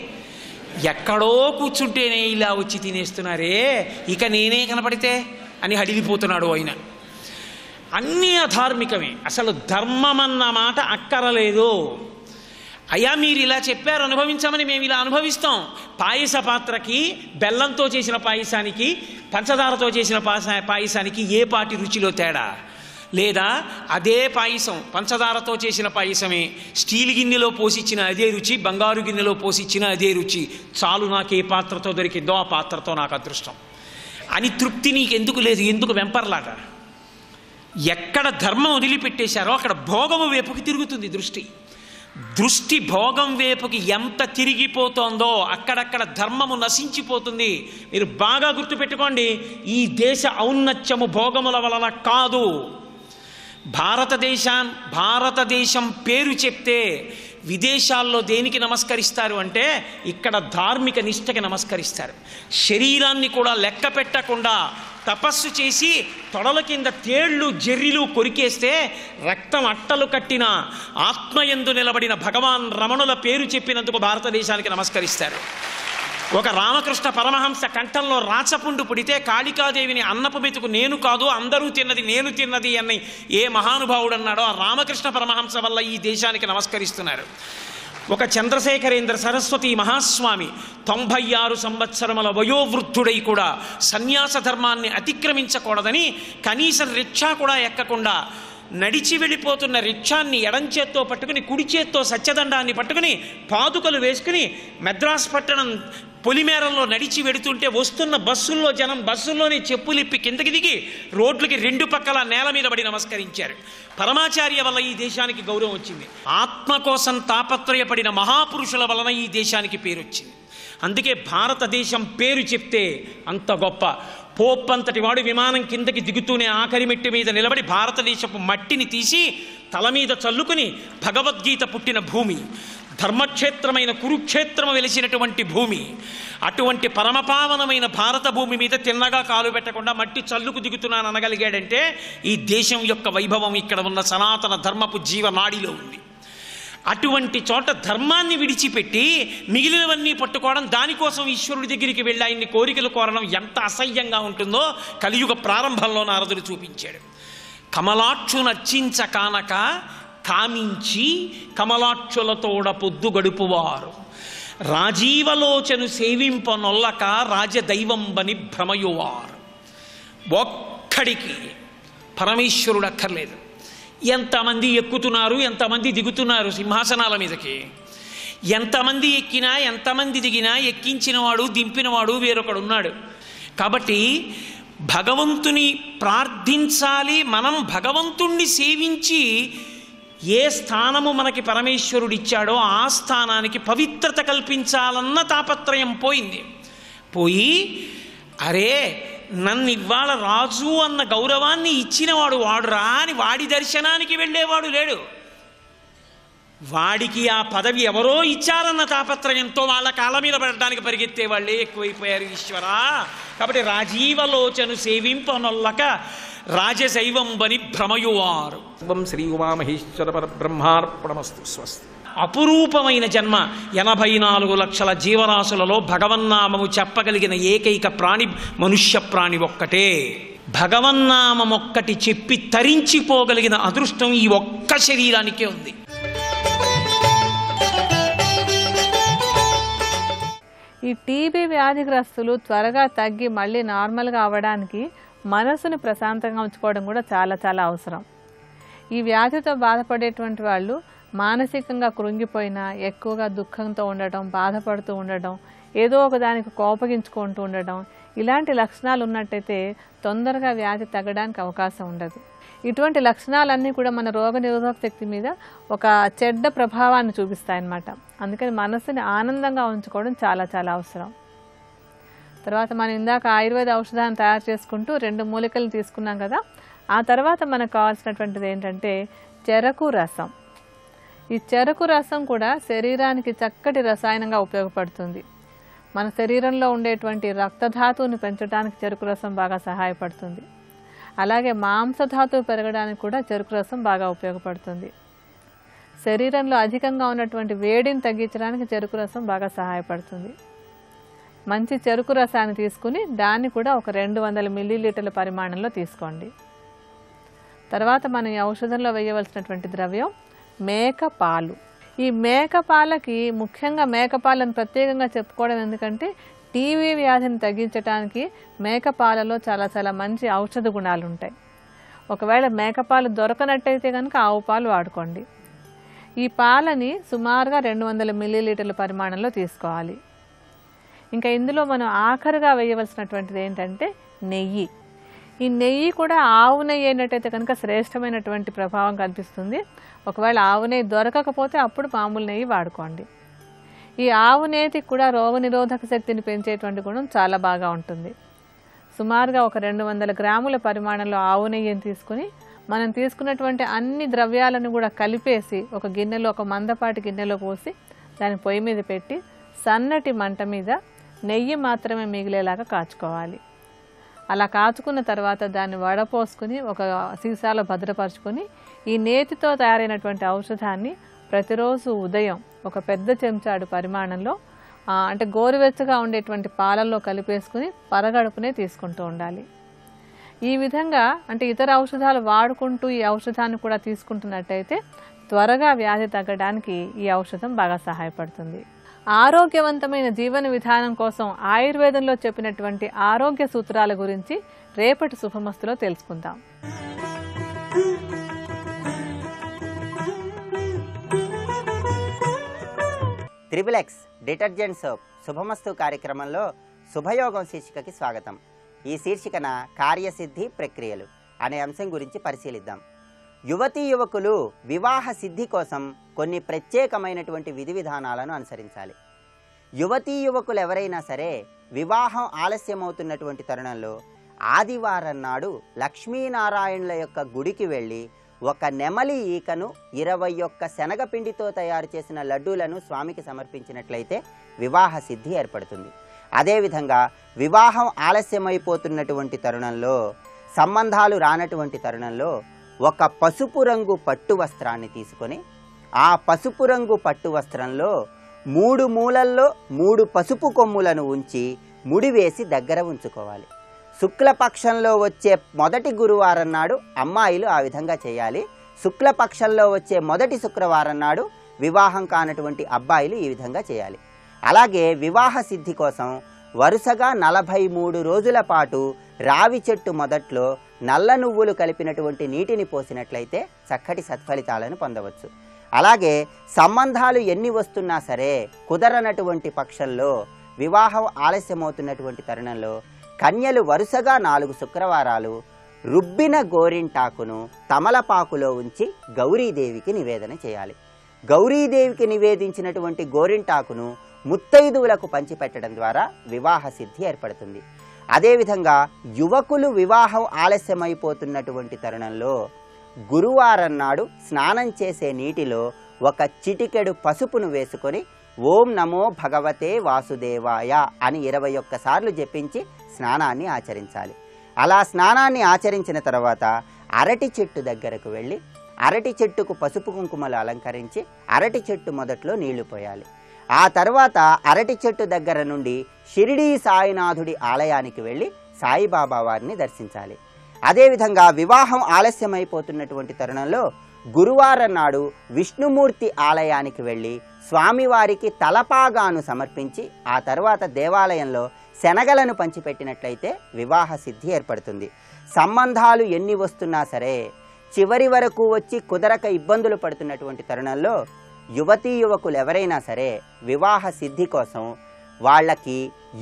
ఎక్కడో కూర్చుంటేనే ఇలా వచ్చి తినేస్తున్నారే, ఇక నేనే కనపడితే అని హడిలిపోతున్నాడు ఆయన. అన్నీ అధార్మికమే. అసలు ధర్మం అన్న మాట అక్కరలేదు. అయ్యా మీరు ఇలా చెప్పారు అనుభవించమని మేము ఇలా అనుభవిస్తాం. పాయస పాత్రకి బెల్లంతో చేసిన పాయసానికి పంచదారతో చేసిన పాయసానికి ఏ పాటి రుచిలో తేడా లేదా? అదే పాయసం పంచదారతో చేసిన పాయసమే స్టీల్ గిన్నెలో పోసిచ్చిన అదే రుచి, బంగారు గిన్నెలో పోసిచ్చిన అదే రుచి. చాలు, నాకు ఏ పాత్రతో దొరికిందో ఆ పాత్రతో నాకు అదృష్టం అని తృప్తి నీకెందుకు లేదు? ఎందుకు వెంపర్లాట? ఎక్కడ ధర్మం వదిలిపెట్టేశారో అక్కడ భోగము వైపుకి తిరుగుతుంది దృష్టి. దృష్టి భోగం వైపుకి ఎంత తిరిగిపోతుందో అక్కడక్కడ ధర్మము నశించిపోతుంది. మీరు బాగా గుర్తుపెట్టుకోండి, ఈ దేశ ఔన్నత్యము భోగముల వలన కాదు. భారతదేశం పేరు చెప్తే విదేశాల్లో దేనికి నమస్కరిస్తారు అంటే ఇక్కడ ధార్మిక నిష్టకి నమస్కరిస్తారు. శరీరాన్ని కూడా లెక్క పెట్టకుండా తపస్సు చేసి తొడల కింద తేళ్లు జర్రిలు కొరికేస్తే రక్తం అట్టలు కట్టిన ఆత్మయందు నిలబడిన భగవాన్ రమణుల పేరు చెప్పినందుకు భారతదేశానికి నమస్కరిస్తారు. ఒక రామకృష్ణ పరమహంస కంఠంలో రాచపుండు పుడితే కాళికాదేవిని అన్నపు మెతుకు నేను కాదు అందరూ తిన్నది నేను తిన్నది అని ఏ మహానుభావుడు అన్నాడో ఆ రామకృష్ణ పరమహంస వల్ల ఈ దేశానికి నమస్కరిస్తున్నారు. ఒక చంద్రశేఖరేంద్ర సరస్వతి మహాస్వామి 96 సంవత్సరముల వయోవృద్ధుడై కూడా సన్యాస ధర్మాన్ని అతిక్రమించకూడదని కనీసం రిక్షా కూడా ఎక్కకుండా నడిచి వెళ్ళిపోతున్న రిక్షాన్ని ఎడంచేత్తో పట్టుకుని కుడి చేత్తో సత్యదండాన్ని పట్టుకుని పాదుకలు వేసుకుని మద్రాసు పట్టణం పొలిమేరల్లో నడిచి వెడుతుంటే వస్తున్న బస్సుల్లో జనం బస్సుల్లోనే చెప్పులిప్పి కిందకి దిగి రోడ్లకి 2 పక్కల నేల మీద పడి నమస్కరించారు. పరమాచార్య వల్ల ఈ దేశానికి గౌరవం వచ్చింది. ఆత్మ కోసం తాపత్రయపడిన మహాపురుషుల వలన ఈ దేశానికి పేరు వచ్చింది. అందుకే భారతదేశం పేరు చెప్తే అంత గొప్ప. పోప్పంతటి వాడు విమానం కిందకి దిగుతూనే ఆఖరి మెట్టి మీద నిలబడి భారతదేశపు మట్టిని తీసి తల మీద చల్లుకుని భగవద్గీత పుట్టిన భూమి, ధర్మక్షేత్రమైన కురుక్షేత్రము వెలిసినటువంటి భూమి, అటువంటి పరమపావనమైన భారత భూమి మీద తిన్నగా కాలు పెట్టకుండా మట్టి చల్లుకు దిగుతున్నాను అనగలిగాడంటే ఈ దేశం యొక్క వైభవం ఇక్కడ ఉన్న సనాతన ధర్మపు జీవనాడిలో ఉంది. అటువంటి చోట ధర్మాన్ని విడిచిపెట్టి మిగిలినవన్నీ పట్టుకోవడం, దానికోసం ఈశ్వరుడి దగ్గరికి వెళ్ళి ఆయన్ని కోరికలు కోరడం ఎంత అసహ్యంగా ఉంటుందో కలియుగ ప్రారంభంలో నారదుడు చూపించాడు. కమలాక్షునర్చించ కానక కామించి కమలాక్షులతోడ పొద్దు గడుపువారు రాజీవలోచను సేవింపనొల్లక రాజదైవంబని భ్రమయువారు. ఒక్కడికి పరమేశ్వరుడు అక్కర్లేదు. ఎంతమంది ఎక్కుతున్నారు, ఎంతమంది దిగుతున్నారు సింహాసనాల మీదకి, ఎంతమంది ఎక్కినా ఎంతమంది దిగినా ఎక్కించినవాడు దింపినవాడు వేరొకడున్నాడు. కాబట్టి భగవంతుని ప్రార్థించాలి. మనం భగవంతుణ్ణి సేవించి ఏ స్థానము మనకి పరమేశ్వరుడు ఇచ్చాడో ఆ స్థానానికి పవిత్రత కల్పించాలన్న తాపత్రయం పోయి అరే నన్ను ఇవాళ రాజు అన్న గౌరవాన్ని ఇచ్చినవాడు వాడురా అని వాడి దర్శనానికి వెళ్ళేవాడు లేడు. వాడికి ఆ పదవి ఎవరో ఇచ్చారన్న తాపత్రయంతో వాళ్ళ కాళ్ళ మీద పడడానికి పరిగెత్తే వాళ్ళే ఎక్కువైపోయారు ఈశ్వరా. కాబట్టి రాజీవలోచను సేవింపనొల్లక రాజశైవం బని భ్రమయువారు. శ్రీ ఉమామహేశ్వర పరబ్రహ్మార్పణమస్తు. స్వస్తి. అపురూపమైన జన్మ. 84 లక్షల జీవరాశులలో భగవన్నామము చెప్పగలిగిన ఏకైక ప్రాణి మనుష్య ప్రాణి ఒక్కటే. భగవన్నామమొక్కటి చెప్పి తరించిపోగలిగిన అదృష్టం ఈ ఒక్క శరీరానికే ఉంది. ఈ టీబీ వ్యాధిగ్రస్తులు త్వరగా తగ్గి మళ్ళీ నార్మల్గా అవ్వడానికి మనసుని ప్రశాంతంగా ఉంచుకోవడం కూడా చాలా చాలా అవసరం. ఈ వ్యాధితో బాధపడేటువంటి వాళ్ళు మానసికంగా కృంగిపోయినా, ఎక్కువగా దుఃఖంతో ఉండటం, బాధపడుతూ ఉండటం, ఏదో ఒక దానికి కోపగించుకుంటూ ఉండటం, ఇలాంటి లక్షణాలు ఉన్నట్టయితే తొందరగా వ్యాధి తగ్గడానికి అవకాశం ఉండదు. ఇటువంటి లక్షణాలన్నీ కూడా మన రోగ నిరోధక శక్తి మీద ఒక చెడ్డ ప్రభావాన్ని చూపిస్తాయన్నమాట. అందుకని మనసుని ఆనందంగా ఉంచుకోవడం చాలా చాలా అవసరం. తర్వాత మనం ఇందాక ఆయుర్వేద ఔషధాన్ని తయారు చేసుకుంటూ 2 మూలికలు తీసుకున్నాం కదా. ఆ తర్వాత మనకు కావాల్సినటువంటిది ఏంటంటే చెరకు రసం. ఈ చెరకు రసం కూడా శరీరానికి చక్కటి రసాయనంగా ఉపయోగపడుతుంది. మన శరీరంలో ఉండేటువంటి రక్తధాతువుని పెంచడానికి చెరుకు రసం బాగా సహాయపడుతుంది. అలాగే మాంసధాతువు పెరగడానికి కూడా చెరుకు రసం బాగా ఉపయోగపడుతుంది. శరీరంలో అధికంగా ఉన్నటువంటి వేడిని తగ్గించడానికి చెరుకు రసం బాగా సహాయపడుతుంది. మంచి చెరుకు రసాన్ని తీసుకుని దాన్ని కూడా ఒక 200 మిల్లీలీటర్ల పరిమాణంలో తీసుకోండి. తర్వాత మనం ఈ ఔషధంలో వేయవలసినటువంటి ద్రవ్యం మేకపాలు. ఈ మేకపాలకి ముఖ్యంగా మేకపాలను ప్రత్యేకంగా చెప్పుకోవడం ఎందుకంటే టీబీ వ్యాధిని తగ్గించడానికి మేకపాలలో చాలా చాలా మంచి ఔషధ గుణాలు ఉంటాయి. ఒకవేళ మేకపాలు దొరకనట్టయితే కనుక ఆవు పాలు వాడుకోండి. ఈ పాలని సుమారుగా 200 మిల్లీలీటర్ల పరిమాణంలో తీసుకోవాలి. ఇంకా ఇందులో మనం ఆఖరుగా వేయవలసినటువంటిది ఏంటంటే నెయ్యి. ఈ నెయ్యి కూడా ఆవు నెయ్యి అయినట్టయితే కనుక శ్రేష్టమైనటువంటి ప్రభావం కనిపిస్తుంది. ఒకవేళ ఆవు నెయ్యి దొరకకపోతే అప్పుడు మామూలు నెయ్యి వాడుకోండి. ఈ ఆవు నేతికి కూడా రోగనిరోధక శక్తిని పెంచేటువంటి గుణం చాలా బాగా ఉంటుంది. సుమారుగా ఒక 200 గ్రాముల పరిమాణంలో ఆవు నెయ్యిని తీసుకుని మనం తీసుకున్నటువంటి అన్ని ద్రవ్యాలను కూడా కలిపేసి ఒక గిన్నెలో, ఒక మందపాటి గిన్నెలో పోసి దాన్ని పొయ్యి మీద పెట్టి సన్నటి మంట మీద నెయ్యి మాత్రమే మిగిలేలాగా కాచుకోవాలి. అలా కాచుకున్న తర్వాత దాన్ని వడపోసుకుని ఒక సీసాలో భద్రపరుచుకొని ఈ నేతితో తయారైనటువంటి ఔషధాన్ని ప్రతిరోజు ఉదయం ఒక పెద్ద చెంచాడు పరిమాణంలో అంటే గోరువెచ్చగా ఉండేటువంటి పాలల్లో కలిపేసుకుని పరగడుపునే తీసుకుంటూ ఉండాలి. ఈ విధంగా అంటే ఇతర ఔషధాలు వాడుకుంటూ ఈ ఔషధాన్ని కూడా తీసుకుంటున్నట్టయితే త్వరగా వ్యాధి తగ్గడానికి ఈ ఔషధం బాగా సహాయపడుతుంది. ఆరోగ్యవంతమైన జీవన విధానం కోసం ఆయుర్వేదంలో చెప్పినటువంటి ఆరోగ్య సూత్రాల గురించి రేపటి శుభమస్తులో తెలుసుకుందాం. త్రిబుల్-ఎక్స్ డిటర్జెంట్ సోప్ శుభమస్తు కార్యక్రమంలో శుభయోగం శీర్షికకి స్వాగతం. ఈ శీర్షికన కార్యసిద్ధి ప్రక్రియలు అనే అంశం గురించి పరిశీలిద్దాం. యువతీ యువకులు వివాహ సిద్ధి కోసం కొన్ని ప్రత్యేకమైనటువంటి విధి విధానాలను అనుసరించాలి. యువతీ యువకులు ఎవరైనా సరే వివాహం ఆలస్యమవుతున్నటువంటి తరుణంలో ఆదివారం నాడు లక్ష్మీనారాయణుల యొక్క గుడికి వెళ్ళి ఒక నెమలి ఈకను 21 శనగపిండితో తయారు చేసిన లడ్డూలను స్వామికి సమర్పించినట్లయితే వివాహ సిద్ధి ఏర్పడుతుంది. అదేవిధంగా వివాహం ఆలస్యమైపోతున్నటువంటి తరుణంలో, సంబంధాలు రానటువంటి తరుణంలో ఒక పసుపు రంగు పట్టు వస్త్రాన్ని తీసుకొని ఆ పసుపు రంగు పట్టు వస్త్రంలో 3 మూలల్లో 3 పసుపు కొమ్ములను ఉంచి ముడివేసి దగ్గర ఉంచుకోవాలి. శుక్లపక్షంలో వచ్చే మొదటి గురువారం నాడు అమ్మాయిలు ఆ విధంగా చేయాలి. శుక్లపక్షంలో వచ్చే మొదటి శుక్రవారం నాడు వివాహం కానటువంటి అబ్బాయిలు ఈ విధంగా చేయాలి. అలాగే వివాహ సిద్ధి కోసం వరుసగా 43 రోజుల పాటు రావి చెట్టు మొదట్లో నల్ల నువ్వులు కలిపినటువంటి నీటిని పోసినట్లయితే చక్కటి సత్ఫలితాలను పొందవచ్చు. అలాగే సంబంధాలు ఎన్ని వస్తున్నా సరే కుదరనటువంటి పక్షంలో, వివాహం ఆలస్యమవుతున్నటువంటి తరుణంలో కన్యలు వరుసగా 4 శుక్రవారాలు రుబ్బిన గోరింటాకును తమలపాకులో ఉంచి గౌరీదేవికి నివేదన చేయాలి. గౌరీదేవికి నివేదించినటువంటి గోరింటాకును ముత్తైదువులకు పంచిపెట్టడం ద్వారా వివాహ సిద్ధి ఏర్పడుతుంది. అదేవిధంగా యువకులు వివాహం ఆలస్యమైపోతున్నటువంటి తరుణంలో గురువారం నాడు స్నానం చేసే నీటిలో ఒక చిటికెడు పసుపును వేసుకొని ఓం నమో భగవతే వాసుదేవాయ అని 21 సార్లు జపించి స్నానాన్ని ఆచరించాలి. అలా స్నానాన్ని ఆచరించిన తర్వాత అరటి చెట్టు దగ్గరకు వెళ్ళి అరటి చెట్టుకు పసుపు కుంకుమలు అలంకరించి అరటి చెట్టు మొదట్లో నీళ్లు పోయాలి. ఆ తర్వాత అరటి చెట్టు దగ్గర నుండి షిరిడీ సాయినాథుడి ఆలయానికి వెళ్ళి సాయిబాబా వారిని దర్శించాలి. అదేవిధంగా వివాహం ఆలస్యమైపోతున్నటువంటి తరుణంలో గురువారం నాడు విష్ణుమూర్తి ఆలయానికి వెళ్ళి స్వామివారికి తలపాగాను సమర్పించి ఆ తర్వాత దేవాలయంలో శనగలను పంచిపెట్టినట్లయితే వివాహ సిద్ధి ఏర్పడుతుంది. సంబంధాలు ఎన్ని వస్తున్నా సరే చివరి వరకు వచ్చి కుదరక ఇబ్బందులు పడుతున్నటువంటి తరుణంలో యువతీ యువకులు ఎవరైనా సరే వివాహ సిద్ధి కోసం వాళ్ళకి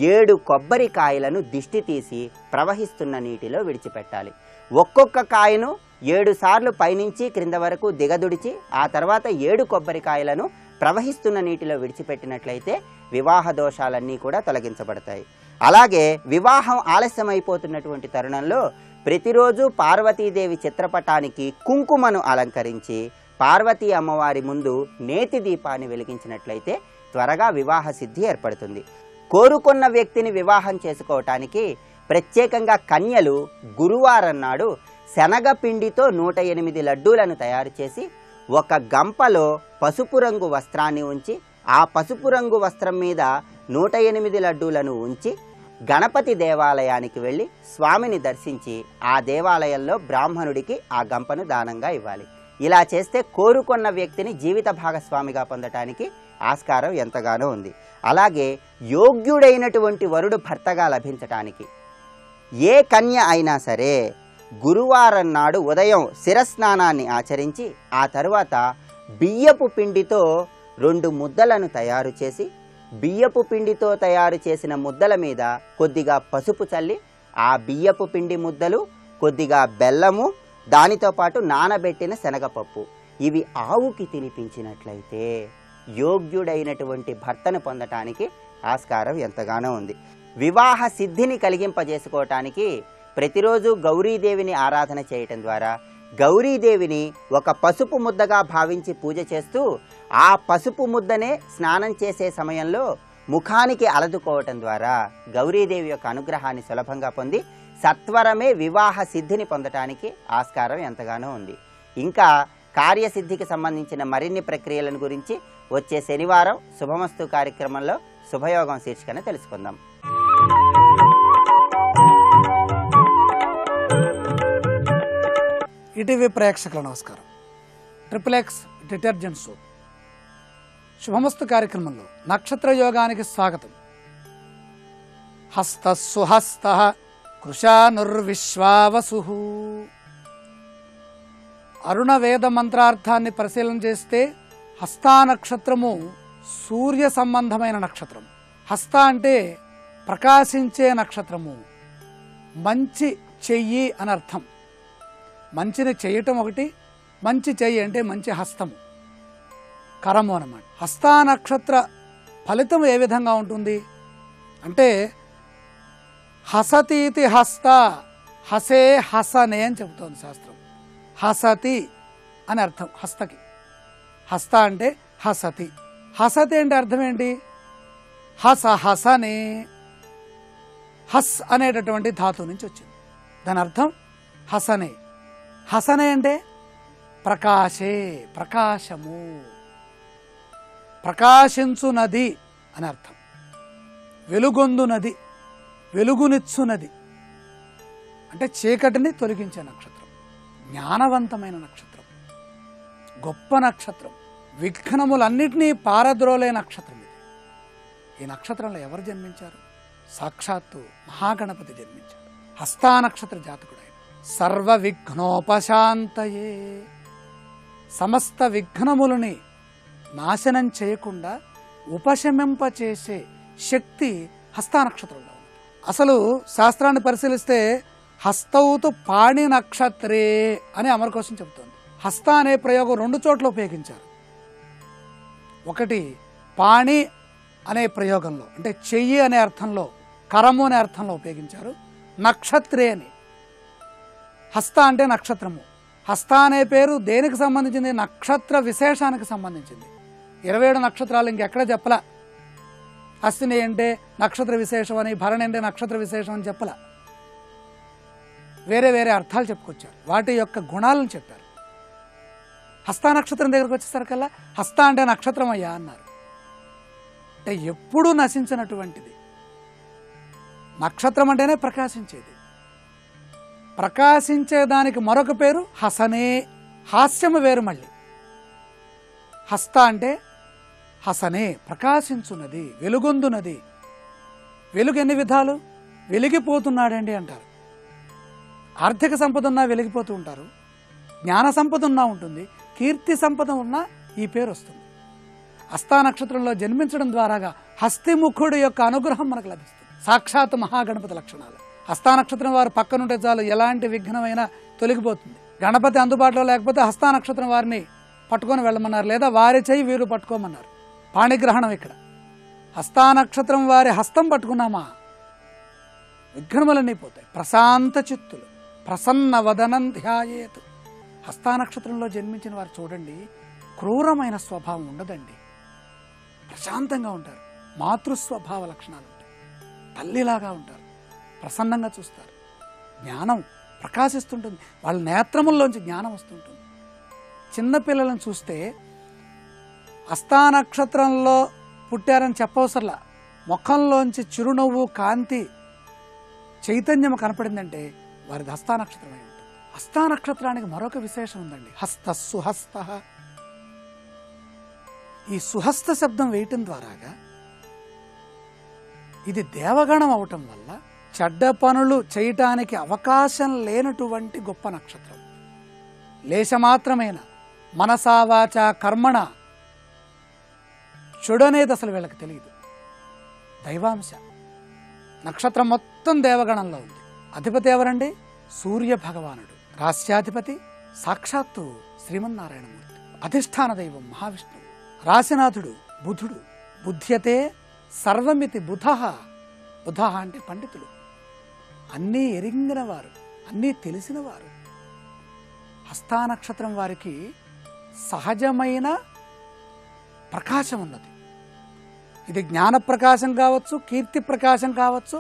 7 కొబ్బరికాయలను దిష్టి తీసి ప్రవహిస్తున్న నీటిలో విడిచిపెట్టాలి. ఒక్కొక్క కాయను 7 సార్లు పైనుంచి క్రింద వరకు దిగదుడిచి ఆ తర్వాత 7 కొబ్బరికాయలను ప్రవహిస్తున్న నీటిలో విడిచిపెట్టినట్లయితే వివాహ దోషాలన్నీ కూడా తొలగించబడతాయి. అలాగే వివాహం ఆలస్యమైపోతున్నటువంటి తరుణంలో ప్రతిరోజు పార్వతీదేవి చిత్రపటానికి కుంకుమను అలంకరించి పార్వతీ అమ్మవారి ముందు నేతి దీపాన్ని వెలిగించినట్లయితే త్వరగా వివాహ సిద్ధి ఏర్పడుతుంది. కోరుకున్న వ్యక్తిని వివాహం చేసుకోవటానికి ప్రత్యేకంగా కన్యలు గురువారం నాడు శనగపిండితో 108 లడ్డూలను తయారు చేసి ఒక గంపలో పసుపు రంగు వస్త్రాన్ని ఉంచి ఆ పసుపు రంగు వస్త్రం మీద 108 లడ్డూలను ఉంచి గణపతి దేవాలయానికి వెళ్ళి స్వామిని దర్శించి ఆ దేవాలయంలో బ్రాహ్మణుడికి ఆ గంపను దానంగా ఇవ్వాలి. ఇలా చేస్తే కోరుకున్న వ్యక్తిని జీవిత భాగస్వామిగా పొందటానికి ఆస్కారం ఎంతగానో ఉంది. అలాగే యోగ్యుడైనటువంటి వరుడు భర్తగా లభించటానికి ఏ కన్య అయినా సరే గురువారం నాడు ఉదయం శిరస్నానాన్ని ఆచరించి ఆ తర్వాత బియ్యపు పిండితో 2 ముద్దలను తయారు చేసి బియ్యపు పిండితో తయారు చేసిన ముద్దల మీద కొద్దిగా పసుపు చల్లి ఆ బియ్యపు పిండి ముద్దలు కొద్దిగా బెల్లము దానితో పాటు నానబెట్టిన శనగపప్పు ఇవి ఆవుకి తినిపించినట్లయితే యోగ్యుడైనటువంటి భర్తను పొందటానికి ఆస్కారం ఎంతగానో ఉంది. వివాహ సిద్ధిని కలిగింపజేసుకోవటానికి ప్రతిరోజు గౌరీదేవిని ఆరాధన చేయటం ద్వారా గౌరీదేవిని ఒక పసుపు ముద్దగా భావించి పూజ చేస్తూ ఆ పసుపు ముద్దనే స్నానం చేసే సమయంలో ముఖానికి అలదుకోవటం ద్వారా గౌరీదేవి యొక్క అనుగ్రహాన్ని సులభంగా పొంది సత్వరమే వివాహ సిద్ధిని పొందటానికి ఆస్కారం ఎంతగానో ఉంది. ఇంకా కార్యసిద్ధికి సంబంధించిన మరిన్ని ప్రక్రియలను గురించి వచ్చే శనివారం శుభమస్తు కార్యక్రమంలో శుభయోగం శీర్షికన తెలుసుకుందాం. ఈటీవీ ప్రేక్షకుల నమస్కారం. ట్రిపుల్ డిటర్జెంట్ సోప్ శుభమస్తు కార్యక్రమంలో నక్షత్ర యోగానికి స్వాగతం. హస్త సుహస్త కృశానుర్విశ్వావసు. అరుణ వేద మంత్రార్థాన్ని పరిశీలన చేస్తే హస్తా నక్షత్రము సూర్య సంబంధమైన నక్షత్రం. హస్త అంటే ప్రకాశించే నక్షత్రము, మంచి చెయ్యి అని అర్థం. మంచిని చేయటం ఒకటి, మంచి చెయ్యి అంటే మంచి హస్తము, కరము అన్నమాట. హస్తా నక్షత్ర ఫలితం ఏ విధంగా ఉంటుంది అంటే హసతీతి హస్త, హసే హసనే అని చెబుతోంది శాస్త్రం. హసతి అని అర్థం హస్తకి. హస్త అంటే హసతి. హసతి అంటే అర్థం ఏంటి? హస హసనే. హస్ అనేటటువంటి ధాతువు నుంచి వచ్చింది. దాని అర్థం హసనే. హసనే అంటే ప్రకాశే, ప్రకాశము, ప్రకాశించునది అని అర్థం. వెలుగొందునది, వెలుగునిచ్చునది అంటే చీకటిని తొలగించే నక్షత్రం, జ్ఞానవంతమైన నక్షత్రం, గొప్ప నక్షత్రం, విఘ్నములన్నిటినీ పారద్రోలే నక్షత్రం ఇది. ఈ నక్షత్రంలో ఎవరు జన్మించారు? సాక్షాత్తు మహాగణపతి జన్మించాడు. హస్తా నక్షత్ర జాతకుడు ఆయన. సర్వ విఘ్నోపశాంతయే, సమస్త విఘ్నములని నాశనం చేయకుండా ఉపశమింపచేసే శక్తి హస్తా నక్షత్రంలో ఉంది. అసలు శాస్త్రాన్ని పరిశీలిస్తే హస్తౌతు పాణి నక్షత్రే అని అమరకోశం చెబుతోంది. హస్త అనే ప్రయోగం 2 చోట్ల ఉపయోగించారు. ఒకటి పాణి అనే ప్రయోగంలో అంటే చెయ్యి అనే అర్థంలో, కరము అనే అర్థంలో ఉపయోగించారు. నక్షత్రే అని, హస్త అంటే నక్షత్రము, హస్త అనే పేరు దేనికి సంబంధించింది? నక్షత్ర విశేషానికి సంబంధించింది. 27 నక్షత్రాలు ఇంకెక్కడ చెప్పలా. అశ్విని అంటే నక్షత్ర విశేషం అని, భరణి అంటే నక్షత్ర విశేషం అని చెప్పలా. వేరే వేరే అర్థాలు చెప్పుకొచ్చారు, వాటి యొక్క గుణాలను చెప్పారు. హస్త నక్షత్రం దగ్గరకు వచ్చేసరికల్లా హస్త అంటే నక్షత్రం అయ్యా అన్నారు. అంటే ఎప్పుడూ నశించినటువంటిది. నక్షత్రం అంటేనే ప్రకాశించేది. ప్రకాశించేదానికి మరొక పేరు హసనే. హాస్యము వేరు మళ్ళీ. హస్త అంటే హసనే, ప్రకాశించున్నది, వెలుగొందునది. వెలుగు ఎన్ని విధాలు? వెలిగిపోతున్నాడండి అంటారు. ఆర్థిక సంపద ఉన్నా వెలిగిపోతూ ఉంటారు, జ్ఞాన సంపద ఉన్నా ఉంటుంది, కీర్తి సంపద ఉన్నా ఈ పేరు వస్తుంది. హస్త నక్షత్రంలో జన్మించడం ద్వారాగా హస్తిముఖుడు యొక్క అనుగ్రహం మనకు లభిస్తుంది. సాక్షాత్ మహాగణపతి లక్షణాలు. హస్త నక్షత్రం వారు పక్కనుంటే చాలు, ఎలాంటి విఘ్నమైనా తొలగిపోతుంది. గణపతి అందుబాటులో లేకపోతే హస్త నక్షత్రం వారిని పట్టుకొని వెళ్ళమన్నారు, లేదా వారి చేయి వీరు పట్టుకోమన్నారు. పాణిగ్రహణం ఇక్కడ. హస్త నక్షత్రం వారి హస్తం పట్టుకున్నామా విఘ్నములన్నీ పోతాయి. ప్రశాంత చిత్తులు, ప్రసన్న వదనం ధ్యాయేత్. హస్త నక్షత్రంలో జన్మించిన వారు చూడండి, క్రూరమైన స్వభావం ఉండదండి, ప్రశాంతంగా ఉంటారు. మాతృస్వభావ లక్షణాలు ఉంటాయి, తల్లిలాగా ఉంటారు, ప్రసన్నంగా చూస్తారు. జ్ఞానం ప్రకాశిస్తుంటుంది, వాళ్ళ నేత్రముల్లోంచి జ్ఞానం వస్తుంటుంది. చిన్నపిల్లలను చూస్తే హస్త నక్షత్రంలో పుట్టారని చెప్పవసరలా, ముఖంలోంచి చిరునవ్వు, కాంతి, చైతన్యం కనపడిందంటే వారిది హస్త నక్షత్రం అయి ఉంటుంది. హస్త నక్షత్రానికి మరొక విశేషం ఉందండి, హస్త సుహస్త. ఈ సుహస్త శబ్దం వేయటం ద్వారాగా ఇది దేవగణం అవటం వల్ల చెడ్డ పనులు చేయటానికి అవకాశం లేనటువంటి గొప్ప నక్షత్రం. లేశమాత్రమైన మనసావాచ కర్మణ చెడనేది అసలు వీళ్ళకి తెలియదు. దైవాంశ. నక్షత్రం మొత్తం దేవగణంలో ఉంది. అధిపతి ఎవరండి? సూర్య భగవానుడు. రాస్యాధిపతి సాక్షాత్తు శ్రీమన్నారాయణమూర్తి. అధిష్టాన దైవం మహావిష్ణువు. రాశినాథుడు బుధుడు. బుధ్యతే సర్వమితి బుధ. బుధ అంటే పండితులు, అన్నీ ఎరింగిన వారు, అన్నీ తెలిసిన వారు. హస్త నక్షత్రం వారికి సహజమైన ప్రకాశం ఉన్నది. ఇది జ్ఞాన ప్రకాశం కావచ్చు, కీర్తి ప్రకాశం కావచ్చు,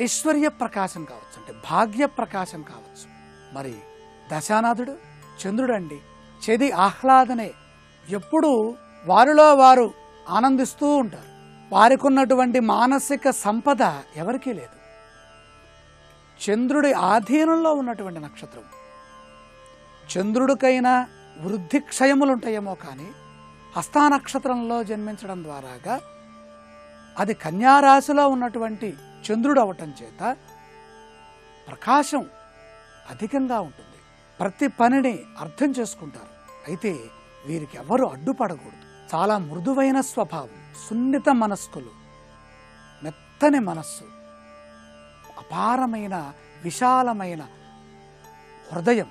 ఐశ్వర్య ప్రకాశం కావచ్చు, అంటే భాగ్య ప్రకాశం కావచ్చు. మరి దశానాథుడు చంద్రుడు అండి. చెది ఆహ్లాదనే. ఎప్పుడూ వారిలో వారు ఆనందిస్తూ ఉంటారు. వారికి ఉన్నటువంటి మానసిక సంపద ఎవరికీ లేదు. చంద్రుడి ఆధీనంలో ఉన్నటువంటి నక్షత్రం. చంద్రుడికైనా వృద్ధి క్షయములుంటాయేమో కానీ హస్త నక్షత్రంలో జన్మించడం ద్వారాగా అది కన్యారాశిలో ఉన్నటువంటి చంద్రుడు అవటం చేత ప్రకాశం అధికంగా ఉంటుంది. ప్రతి పనిని అర్థం చేసుకుంటారు. అయితే వీరికి ఎవరు అడ్డుపడకూడదు. చాలా మృదువైన స్వభావం, సున్నిత మనస్కులు, మెత్తని మనస్సు, అపారమైన విశాలమైన హృదయం,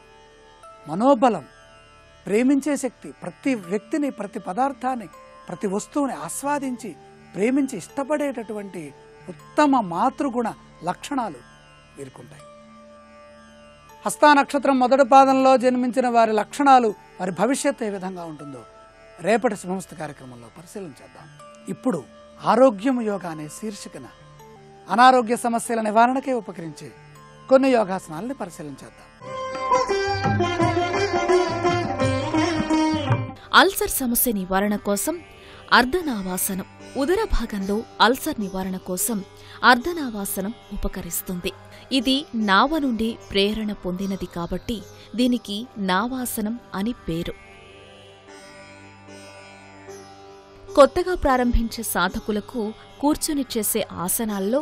మనోబలం, ప్రేమించే శక్తి, ప్రతి వ్యక్తిని, ప్రతి పదార్థాన్ని, ప్రతి వస్తువుని ఆస్వాదించి ప్రేమించి ఇష్టపడేటటువంటి ఉత్తమ మాతృగుణ లక్షణాలు వీరుకుంటాయి. హస్త నక్షత్రం మొదటి పాదంలో జన్మించిన వారి లక్షణాలు, వారి భవిష్యత్తు ఏ విధంగా ఉంటుందో రేపటి శుభమస్తు కార్యక్రమంలో పరిశీలించేద్దాం. ఇప్పుడు ఆరోగ్యం యోగా అనే శీర్షికన అనారోగ్య సమస్యల నివారణకే ఉపకరించే కొన్ని యోగాసనాలని పరిశీలించేద్దాం. అల్సర్ సమస్య నివారణ కోసం అర్ధనావాసనం. ఉదర భాగంలో అల్సర్ నివారణ కోసం అర్ధనావాసనం ఉపకరిస్తుంది. ఇది నావ నుండి ప్రేరణ పొందినది కాబట్టి దీనికి నావాసనం అని పేరు. కొత్తగా ప్రారంభించే సాధకులకు కూర్చుని చేసే ఆసనాల్లో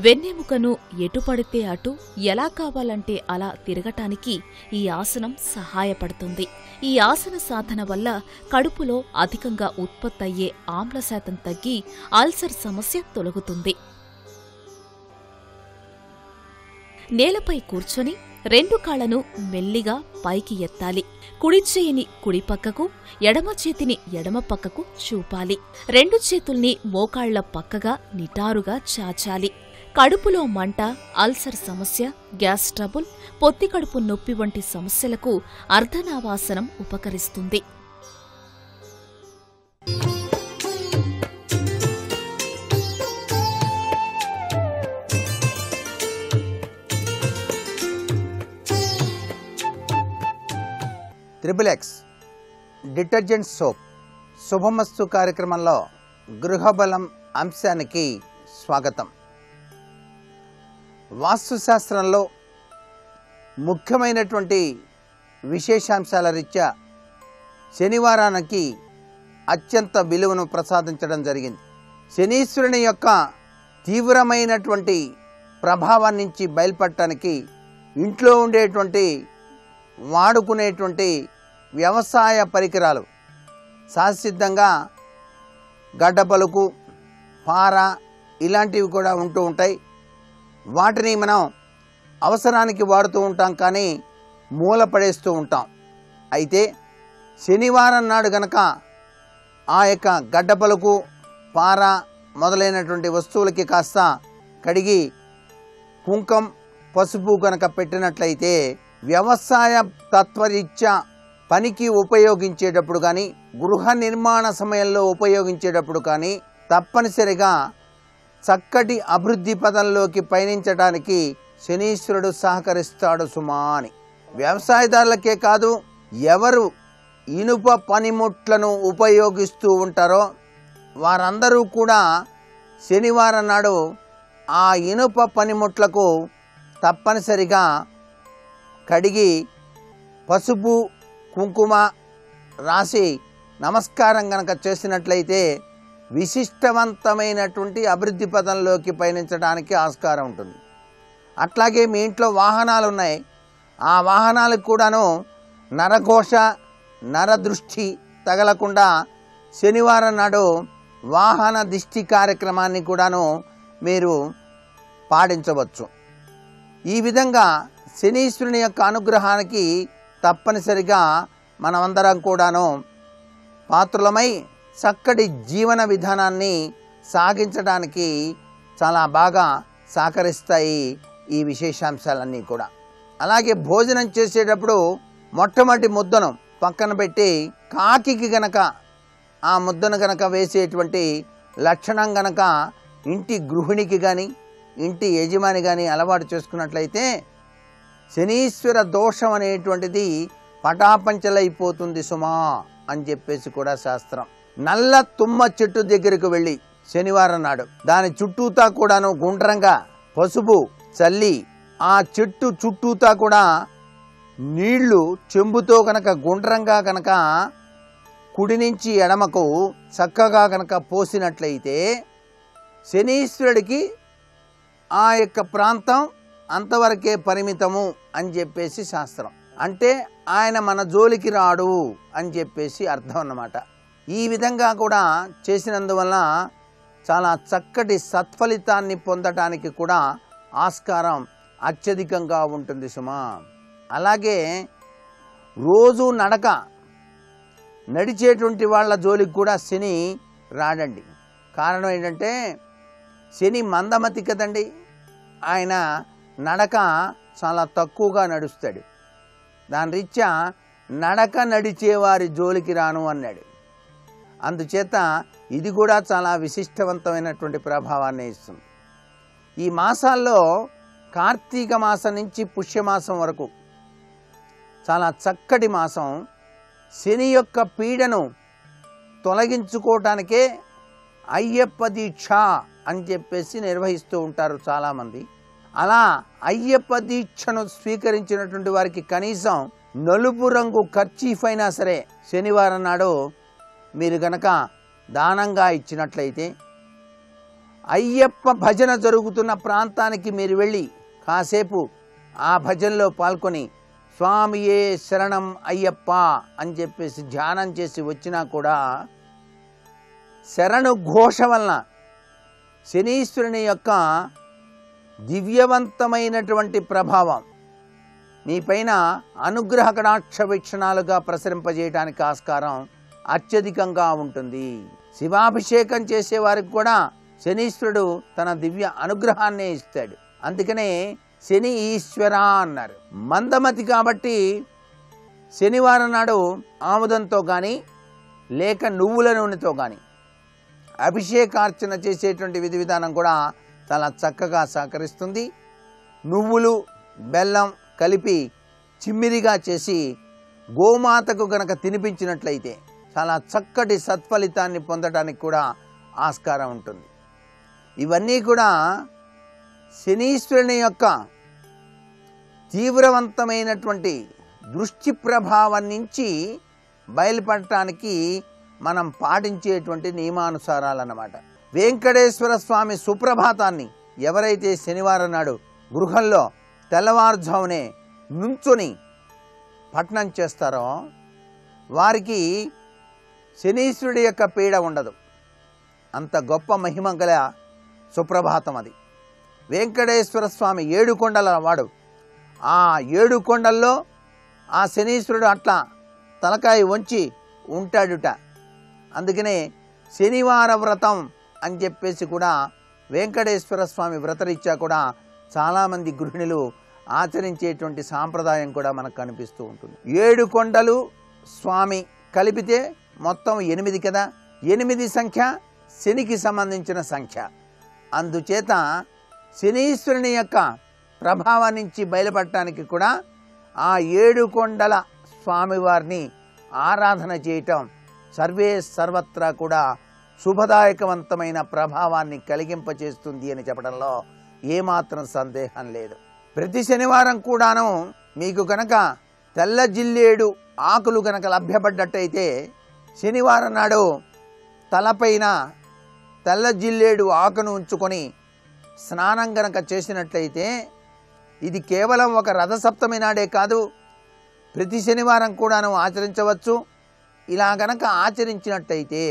వెన్నెముకను ఎటు పడితే అటు, ఎలా కావాలంటే అలా తిరగటానికి ఈ ఆసనం సహాయపడుతుంది. ఈ ఆసన సాధన వల్ల కడుపులో అధికంగా ఉత్పత్తయ్యే ఆమ్ల శాతం తగ్గి అల్సర్ సమస్య తొలగుతుంది. నేలపై కూర్చొని రెండు కాళ్లను మెల్లిగా పైకి ఎత్తాలి. కుడి చేయిని కుడి పక్కకు, ఎడమ చేతిని ఎడమ పక్కకు చూపాలి. రెండు చేతుల్ని మోకాళ్ల పక్కగా నిటారుగా చాచాలి. కడుపులో మంట, అల్సర్ సమస్య, గ్యాస్ ట్రబుల్, పొత్తి కడుపు నొప్పి వంటి సమస్యలకు అర్ధనావాసనం ఉపకరిస్తుంది. త్రిబులెక్స్ డిటర్జెంట్ సోప్ శుభమస్తు కార్యక్రమంలో గృహబలం అంశానికి స్వాగతం. వాస్తుశాస్త్రంలో ముఖ్యమైనటువంటి విశేషాంశాల రీత్యా శనివారానికి అత్యంత విలువను ప్రసాదించడం జరిగింది. శనీశ్వరుని యొక్క తీవ్రమైనటువంటి ప్రభావం నుంచి బయలుపడటానికి ఇంట్లో ఉండేటువంటి వాడుకునేటువంటి వ్యవసాయ పరికరాలు సహసిద్ధంగా గడ్డ పలుకు, పార ఇలాంటివి కూడా ఉంటూ ఉంటాయి. వాటిని మనం అవసరానికి వాడుతూ ఉంటాం, కానీ మూలపడేస్తూ ఉంటాం. అయితే శనివారం నాడు గనక ఆ యొక్క గడ్డ పలుకు, పార మొదలైనటువంటి వస్తువులకి కాస్త కడిగి కుంకం, పసుపు కనుక పెట్టినట్లయితే వ్యవసాయ తత్వరీత్యా పనికి ఉపయోగించేటప్పుడు కానీ, గృహ నిర్మాణ సమయంలో ఉపయోగించేటప్పుడు కానీ తప్పనిసరిగా చక్కటి అభివృద్ధి పదంలోకి పయనించడానికి శనీశ్వరుడు సహకరిస్తాడు సుమా అని. వ్యవసాయదారులకే కాదు, ఎవరు ఇనుప పనిముట్లను ఉపయోగిస్తూ ఉంటారో వారందరూ కూడా శనివారం నాడు ఆ ఇనుప పనిముట్లకు తప్పనిసరిగా కడిగి పసుపు, కుంకుమ రాసి నమస్కారం గనక చేసినట్లయితే విశిష్టవంతమైనటువంటి అభివృద్ధి పదంలోకి పయనించడానికి ఆస్కారం ఉంటుంది. అట్లాగే మీ ఇంట్లో వాహనాలు ఉన్నాయి, ఆ వాహనాలకు కూడాను నరఘోష, నరదృష్టి తగలకుండా శనివారం నాడు వాహన దిష్టి కార్యక్రమాన్ని కూడాను మీరు పాటించవచ్చు. ఈ విధంగా శనీశ్వరుని యొక్క అనుగ్రహానికి తప్పనిసరిగా మనమందరం కూడాను పాత్రులమై చక్కటి జీవన విధానాన్ని సాగించడానికి చాలా బాగా సహకరిస్తాయి ఈ విశేషాంశాలన్నీ కూడా. అలాగే భోజనం చేసేటప్పుడు మొట్టమొదటి ముద్దను పక్కన పెట్టి కాకికి గనక ఆ ముద్దను గనక వేసేటువంటి లక్షణం గనక ఇంటి గృహిణికి కానీ, ఇంటి యజమాని కానీ అలవాటు చేసుకున్నట్లయితే శనీశ్వర దోషం అనేటువంటిది పటాపంచలైపోతుంది సుమా అని చెప్పేసి కూడా శాస్త్రం. నల్ల తుమ్మ చెట్టు దగ్గరకు వెళ్ళి శనివారం నాడు దాని చుట్టూతా కూడాను గుండ్రంగా పసుపు చల్లి ఆ చెట్టు చుట్టూతా కూడా నీళ్లు చెంబుతో కనుక గుండ్రంగా కనుక కుడి నుంచి ఎడమకు చక్కగా కనుక పోసినట్లయితే శనీశ్వరుడికి ఆ యొక్క ప్రాంతం అంతవరకే పరిమితము అని చెప్పేసి శాస్త్రం. అంటే ఆయన మన జోలికి రాడు అని చెప్పేసి అర్థం అన్నమాట. ఈ విధంగా కూడా చేసినందువల్ల చాలా చక్కటి సత్ఫలితాన్ని పొందటానికి కూడా ఆస్కారం అత్యధికంగా ఉంటుంది సుమా. అలాగే రోజు నడిచేటువంటి వాళ్ళ జోలికి కూడా శని రాడండి. కారణం ఏంటంటే శని మందమతి కదండి, ఆయన నడక చాలా తక్కువగా నడుస్తాడు. దాని రీత్యా నడక నడిచేవారి జోలికి రాను అన్నాడు. అందుచేత ఇది కూడా చాలా విశిష్టవంతమైనటువంటి ప్రభావాన్ని ఇస్తుంది. ఈ మాసాల్లో కార్తీక మాసం నుంచి పుష్యమాసం వరకు చాలా చక్కటి మాసం. శని యొక్క పీడను తొలగించుకోవటానికే అయ్యప్ప దీక్ష అని చెప్పేసి నిర్వహిస్తూ ఉంటారు చాలామంది. అలా అయ్యప్ప దీక్షను స్వీకరించినటువంటి వారికి కనీసం నలుపు రంగు కర్చీఫ్ అయినా సరే శనివారం నాడు మీరు గనక దానంగా ఇచ్చినట్లయితే, అయ్యప్ప భజన జరుగుతున్న ప్రాంతానికి మీరు వెళ్ళి కాసేపు ఆ భజనలో పాల్గొని స్వామియే శరణం అయ్యప్ప అని చెప్పేసి ధ్యానం చేసి వచ్చినా కూడా శరణు ఘోష వలన శనీశ్వరుని యొక్క దివ్యవంతమైనటువంటి ప్రభావం మీపైన అనుగ్రహ కటాక్ష వీక్షణాలుగా ప్రసరింపజేయడానికి ఆస్కారం అత్యధికంగా ఉంటుంది. శివాభిషేకం చేసేవారికి కూడా శనీశ్వరుడు తన దివ్య అనుగ్రహాన్నే ఇస్తాడు. అందుకనే శని ఈశ్వర అన్నారు. మందమతి కాబట్టి శనివారం నాడు ఆముదంతో కానీ లేక నువ్వుల నూనెతో కానీ అభిషేకార్చన చేసేటువంటి విధి విధానం కూడా చాలా చక్కగా సహకరిస్తుంది. నువ్వులు బెల్లం కలిపి చిమ్మిరిగా చేసి గోమాతకు గనక తినిపించినట్లయితే చాలా చక్కటి సత్ఫలితాన్ని పొందడానికి కూడా ఆస్కారం ఉంటుంది. ఇవన్నీ కూడా శనీశ్వరుని యొక్క తీవ్రవంతమైనటువంటి దృష్టి ప్రభావం నుంచి బయలుపడటానికి మనం పాటించేటువంటి నియమానుసారాలన్నమాట. వెంకటేశ్వర స్వామి సుప్రభాతాన్ని ఎవరైతే శనివారం నాడు గృహంలో తెల్లవారుజామునే నుంచుని పఠనం చేస్తారో వారికి శనీశ్వరుడి యొక్క పీడ ఉండదు. అంత గొప్ప మహిమ గల సుప్రభాతం అది. వెంకటేశ్వర స్వామి 7 కొండల వాడు. ఆ 7 కొండల్లో ఆ శనీశ్వరుడు అట్లా తలకాయ వంచి ఉంటాడుట. అందుకనే శనివార వ్రతం అని చెప్పేసి కూడా వెంకటేశ్వర స్వామి వ్రతరీత్యా కూడా చాలామంది గృహిణులు ఆచరించేటువంటి సాంప్రదాయం కూడా మనకు కనిపిస్తూ ఉంటుంది. 7 కొండలు స్వామి కలిపితే మొత్తం 8 కదా. 8 సంఖ్య శనికి సంబంధించిన సంఖ్య. అందుచేత శనీశ్వరుని యొక్క ప్రభావం నుంచి బయలుపడటానికి కూడా ఆ 7 కొండల స్వామివారిని ఆరాధన చేయటం సర్వత్రా కూడా శుభదాయకవంతమైన ప్రభావాన్ని కలిగింపచేస్తుంది అని చెప్పడంలో ఏమాత్రం సందేహం లేదు. ప్రతి శనివారం కూడాను మీకు కనుక తెల్ల జిల్లేడు ఆకులు కనుక లభ్యపడ్డట్టయితే శనివారం నాడు తలపైన తెల్ల జిల్లేడు ఆకును ఉంచుకొని స్నానం గనక చేసినట్లయితే ఇది కేవలం ఒక రథసప్తమి నాడే కాదు, ప్రతి శనివారం కూడాను ఆచరించవచ్చు. ఇలా గనక ఆచరించినట్టయితే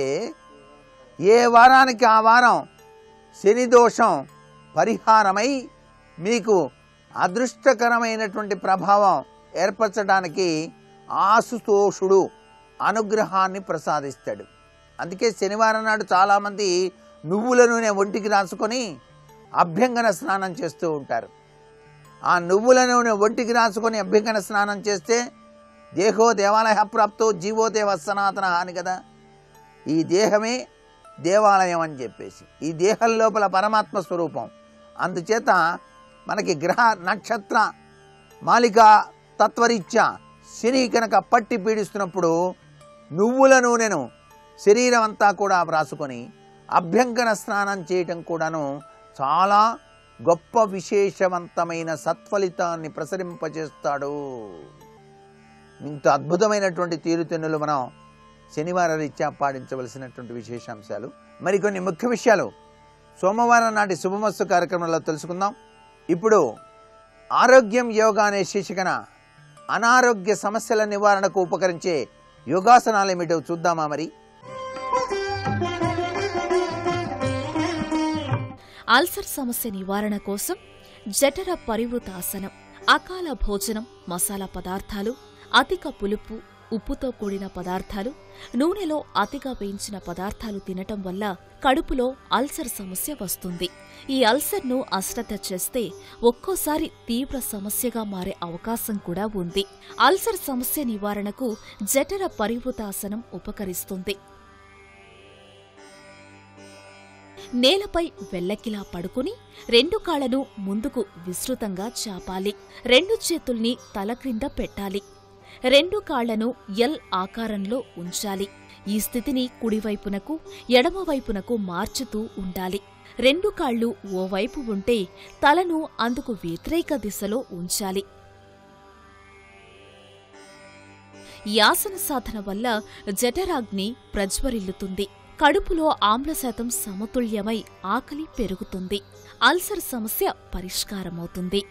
ఏ వారానికి ఆ వారం శని దోషం పరిహారమై మీకు అదృష్టకరమైనటువంటి ప్రభావం ఏర్పరచడానికి ఆశుతోషుడు అనుగ్రహాన్ని ప్రసాదిస్తాడు. అందుకే శనివారం నాడు చాలామంది నువ్వుల నూనె ఒంటికి రాసుకొని అభ్యంగన స్నానం చేస్తూ ఉంటారు. ఆ నువ్వుల నూనె ఒంటికి రాసుకొని అభ్యంగన స్నానం చేస్తే దేహో దేవాలయ ప్రాప్తో జీవో దేవ సనాతన అని కదా. ఈ దేహమే దేవాలయం అని చెప్పేసి, ఈ దేహం లోపల పరమాత్మ స్వరూపం. అందుచేత మనకి గ్రహ నక్షత్ర మాలికా తత్వరీత్యా శని కనుక పట్టి పీడిస్తున్నప్పుడు నువ్వుల నూనెను శరీరం అంతా కూడా రాసుకొని అభ్యంగన స్నానం చేయటం కూడాను చాలా గొప్ప విశేషవంతమైన సత్ఫలితాన్ని ప్రసరింపజేస్తాడు. ఇంత అద్భుతమైనటువంటి తీరుతెన్నులు మనం శనివార రీత్యా పాటించవలసినటువంటి విశేషాంశాలు. మరికొన్ని ముఖ్య విషయాలు సోమవారం నాటి శుభమస్తు కార్యక్రమంలో తెలుసుకుందాం. ఇప్పుడు ఆరోగ్యం యోగా అనే శీర్షికన అనారోగ్య సమస్యల నివారణకు ఉపకరించే యోగాసనాలు ఏమిటో చూద్దామా? మరి అల్సర్ సమస్య నివారణ కోసం జఠర పరివృతాసనం. అకాల భోజనం, మసాలా పదార్థాలు, అధిక పులుపు, ఉప్పుతో కూడిన పదార్థాలు, నూనెలో అతిగా వేయించిన పదార్థాలు తినటం వల్ల కడుపులో అల్సర్ సమస్య వస్తుంది. ఈ అల్సర్ను అశ్రద్ధ చేస్తే ఒక్కోసారి తీవ్ర సమస్యగా మారే అవకాశం కూడా ఉంది. అల్సర్ సమస్య నివారణకు జఠర పరివృతాసనం ఉపకరిస్తుంది. నేలపై వెల్లకిలా పడుకుని 2 కాళ్లను ముందుకు విస్తృతంగా చాపాలి. 2 చేతుల్ని తల క్రింద పెట్టాలి. 2 కాళ్లను ఎల్ ఆకారంలో ఉంచాలి. ఈ స్థితిని కుడివైపునకు ఎడమవైపునకు మార్చుతూ ఉండాలి. 2 కాళ్లు ఓవైపు ఉంటే తలను అందుకు వ్యతిరేక దిశలో ఉంచాలి. ఈ ఆసన సాధన వల్ల జఠరాగ్ని ప్రజ్వరిల్లుతుంది. కడుపులో ఆమ్లశాతం సమతుల్యమై ఆకలి పెరుగుతుంది. అల్సర్ సమస్య పరిష్కారమవుతుంది.